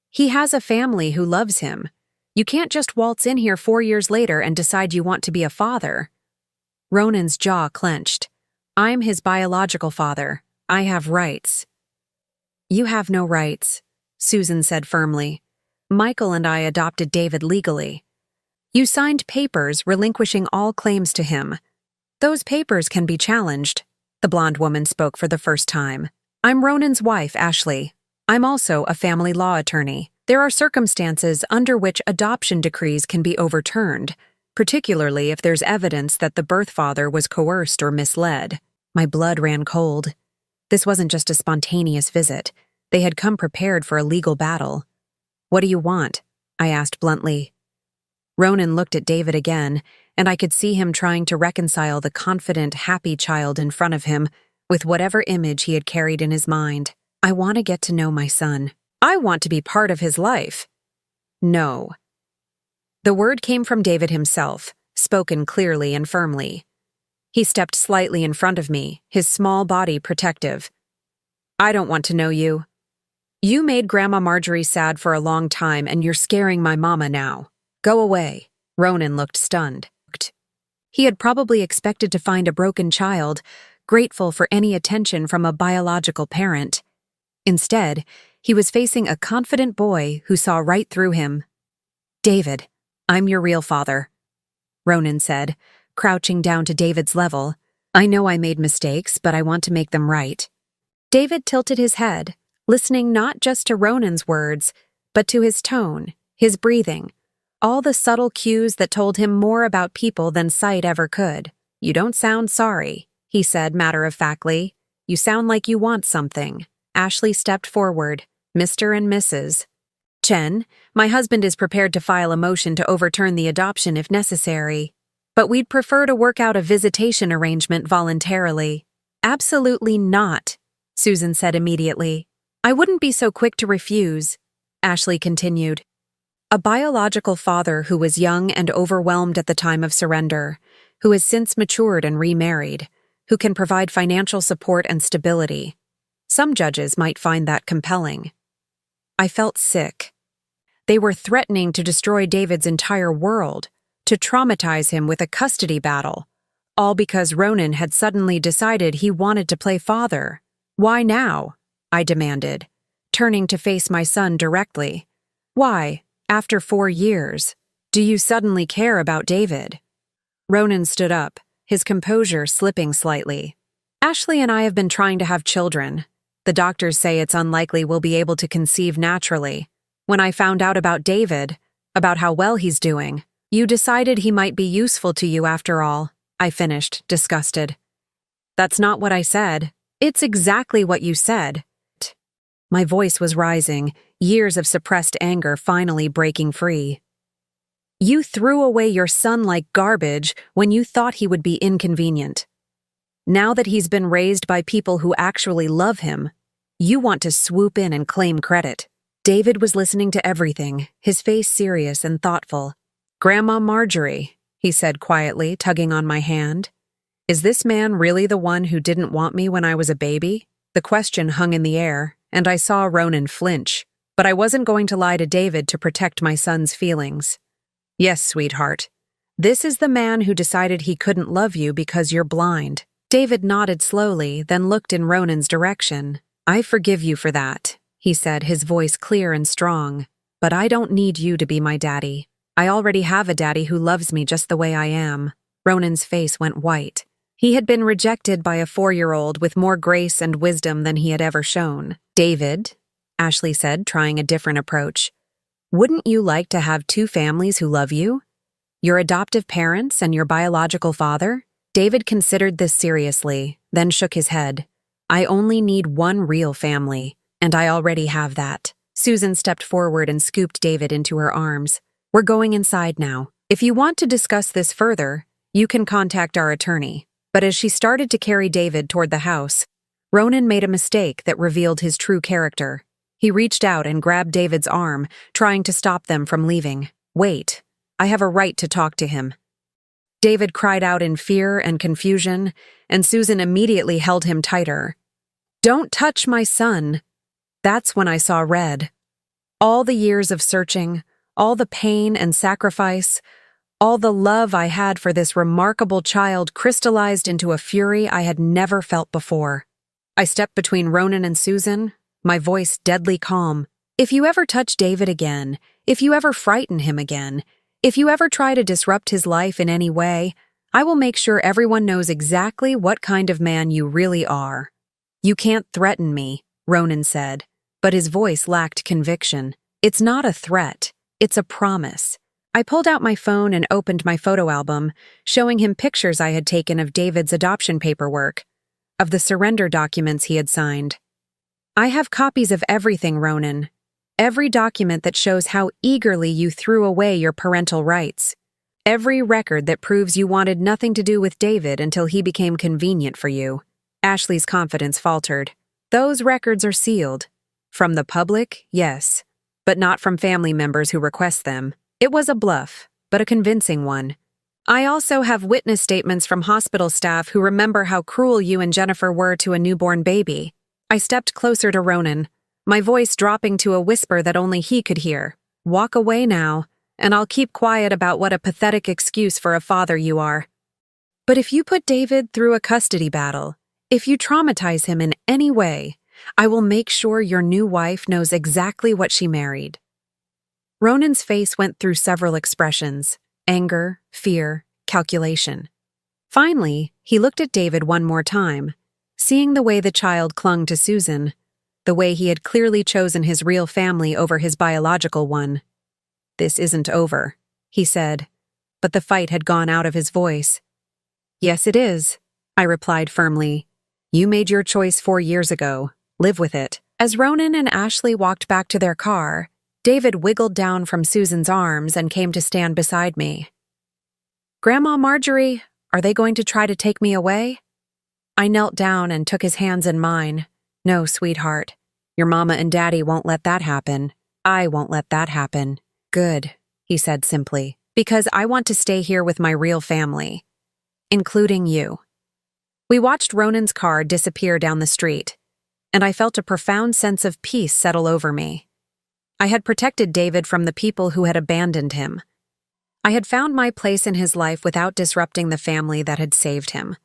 [SPEAKER 1] He has a family who loves him. You can't just waltz in here 4 years later and decide you want to be a father. Ronan's jaw clenched. I'm his biological father. I have rights. You have no rights, Susan said firmly. Michael and I adopted David legally. You signed papers relinquishing all claims to him. Those papers can be challenged. The blonde woman spoke for the first time. I'm Ronan's wife, Ashley. I'm also a family law attorney. There are circumstances under which adoption decrees can be overturned, particularly if there's evidence that the birth father was coerced or misled. My blood ran cold. This wasn't just a spontaneous visit. They had come prepared for a legal battle. What do you want? I asked bluntly. Ronan looked at David again, and I could see him trying to reconcile the confident, happy child in front of him with whatever image he had carried in his mind. I want to get to know my son. I want to be part of his life. No. The word came from David himself, spoken clearly and firmly. He stepped slightly in front of me, his small body protective. I don't want to know you. You made Grandma Marjorie sad for a long time, and you're scaring my mama now. Go away. Ronan looked stunned. He had probably expected to find a broken child, grateful for any attention from a biological parent. Instead, he was facing a confident boy who saw right through him. David, I'm your real father, Ronan said, crouching down to David's level. I know I made mistakes, but I want to make them right. David tilted his head, listening not just to Ronan's words, but to his tone, his breathing, all the subtle cues that told him more about people than sight ever could. You don't sound sorry, he said matter-of-factly. You sound like you want something. Ashley stepped forward. Mr. and Mrs. Chen, my husband is prepared to file a motion to overturn the adoption if necessary, but we'd prefer to work out a visitation arrangement voluntarily. Absolutely not, Susan said immediately. I wouldn't be so quick to refuse, Ashley continued. A biological father who was young and overwhelmed at the time of surrender, who has since matured and remarried, who can provide financial support and stability. Some judges might find that compelling. I felt sick. They were threatening to destroy David's entire world, to traumatize him with a custody battle, all because Ronan had suddenly decided he wanted to play father. Why now? I demanded, turning to face my son directly. Why, after 4 years, do you suddenly care about David? Ronan stood up, his composure slipping slightly. Ashley and I have been trying to have children. The doctors say it's unlikely we'll be able to conceive naturally. When I found out about David, about how well he's doing, you decided he might be useful to you after all, I finished, disgusted. That's not what I said. It's exactly what you said. My voice was rising, years of suppressed anger finally breaking free. You threw away your son like garbage when you thought he would be inconvenient. Now that he's been raised by people who actually love him, you want to swoop in and claim credit. David was listening to everything, his face serious and thoughtful. Grandma Marjorie, he said quietly, tugging on my hand. Is this man really the one who didn't want me when I was a baby? The question hung in the air, and I saw Ronan flinch, but I wasn't going to lie to David to protect my son's feelings. Yes, sweetheart. This is the man who decided he couldn't love you because you're blind. David nodded slowly, then looked in Ronan's direction. I forgive you for that, he said, his voice clear and strong. But I don't need you to be my daddy. I already have a daddy who loves me just the way I am. Ronan's face went white. He had been rejected by a 4-year-old with more grace and wisdom than he had ever shown. David, Ashley said, trying a different approach, wouldn't you like to have 2 families who love you? Your adoptive parents and your biological father? David considered this seriously, then shook his head. I only need one real family, and I already have that. Susan stepped forward and scooped David into her arms. We're going inside now. If you want to discuss this further, you can contact our attorney. But as she started to carry David toward the house, Ronan made a mistake that revealed his true character. He reached out and grabbed David's arm, trying to stop them from leaving. Wait, I have a right to talk to him. David cried out in fear and confusion, and Susan immediately held him tighter. Don't touch my son. That's when I saw red. All the years of searching, all the pain and sacrifice, all the love I had for this remarkable child crystallized into a fury I had never felt before. I stepped between Ronan and Susan, my voice deadly calm. If you ever touch David again, if you ever frighten him again, if you ever try to disrupt his life in any way, I will make sure everyone knows exactly what kind of man you really are. You can't threaten me, Ronan said, but his voice lacked conviction. It's not a threat, it's a promise. I pulled out my phone and opened my photo album, showing him pictures I had taken of David's adoption paperwork, of the surrender documents he had signed. I have copies of everything, Ronan. Every document that shows how eagerly you threw away your parental rights. Every record that proves you wanted nothing to do with David until he became convenient for you. Ashley's confidence faltered. Those records are sealed. From the public, yes, but not from family members who request them. It was a bluff, but a convincing one. I also have witness statements from hospital staff who remember how cruel you and Jennifer were to a newborn baby. I stepped closer to Ronan, my voice dropping to a whisper that only he could hear. Walk away now, and I'll keep quiet about what a pathetic excuse for a father you are. But if you put David through a custody battle, if you traumatize him in any way, I will make sure your new wife knows exactly what she married. Ronan's face went through several expressions: anger, fear, calculation. Finally, he looked at David one more time, seeing the way the child clung to Susan, the way he had clearly chosen his real family over his biological one. This isn't over, he said, but the fight had gone out of his voice. Yes, it is, I replied firmly. You made your choice 4 years ago. Live with it. As Ronan and Ashley walked back to their car, David wiggled down from Susan's arms and came to stand beside me. Grandma Marjorie, are they going to try to take me away? I knelt down and took his hands in mine. No, sweetheart. Your mama and daddy won't let that happen. I won't let that happen. Good, he said simply, because I want to stay here with my real family, including you. We watched Ronan's car disappear down the street, and I felt a profound sense of peace settle over me. I had protected David from the people who had abandoned him. I had found my place in his life without disrupting the family that had saved him.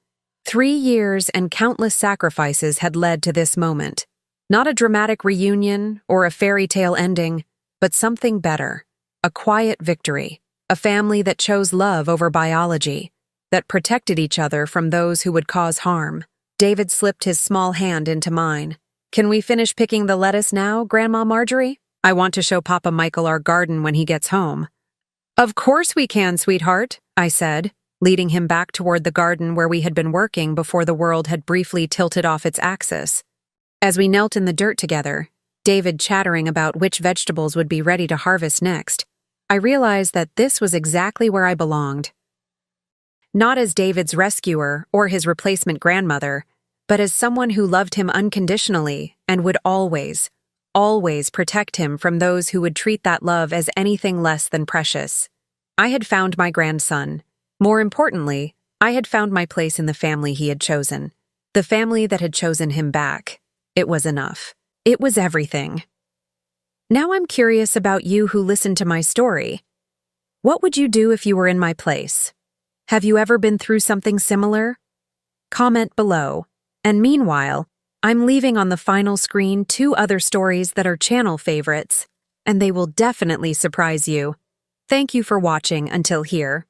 [SPEAKER 1] 3 years and countless sacrifices had led to this moment. Not a dramatic reunion or a fairy tale ending, but something better. A quiet victory. A family that chose love over biology, that protected each other from those who would cause harm. David slipped his small hand into mine. Can we finish picking the lettuce now, Grandma Marjorie? I want to show Papa Michael our garden when he gets home. Of course we can, sweetheart, I said, leading him back toward the garden where we had been working before the world had briefly tilted off its axis. As we knelt in the dirt together, David chattering about which vegetables would be ready to harvest next, I realized that this was exactly where I belonged. Not as David's rescuer or his replacement grandmother, but as someone who loved him unconditionally and would always protect him from those who would treat that love as anything less than precious. I had found my grandson. More importantly, I had found my place in the family he had chosen. The family that had chosen him back. It was enough. It was everything. Now I'm curious about you who listened to my story. What would you do if you were in my place? Have you ever been through something similar? Comment below. And meanwhile, I'm leaving on the final screen 2 other stories that are channel favorites, and they will definitely surprise you. Thank you for watching until here.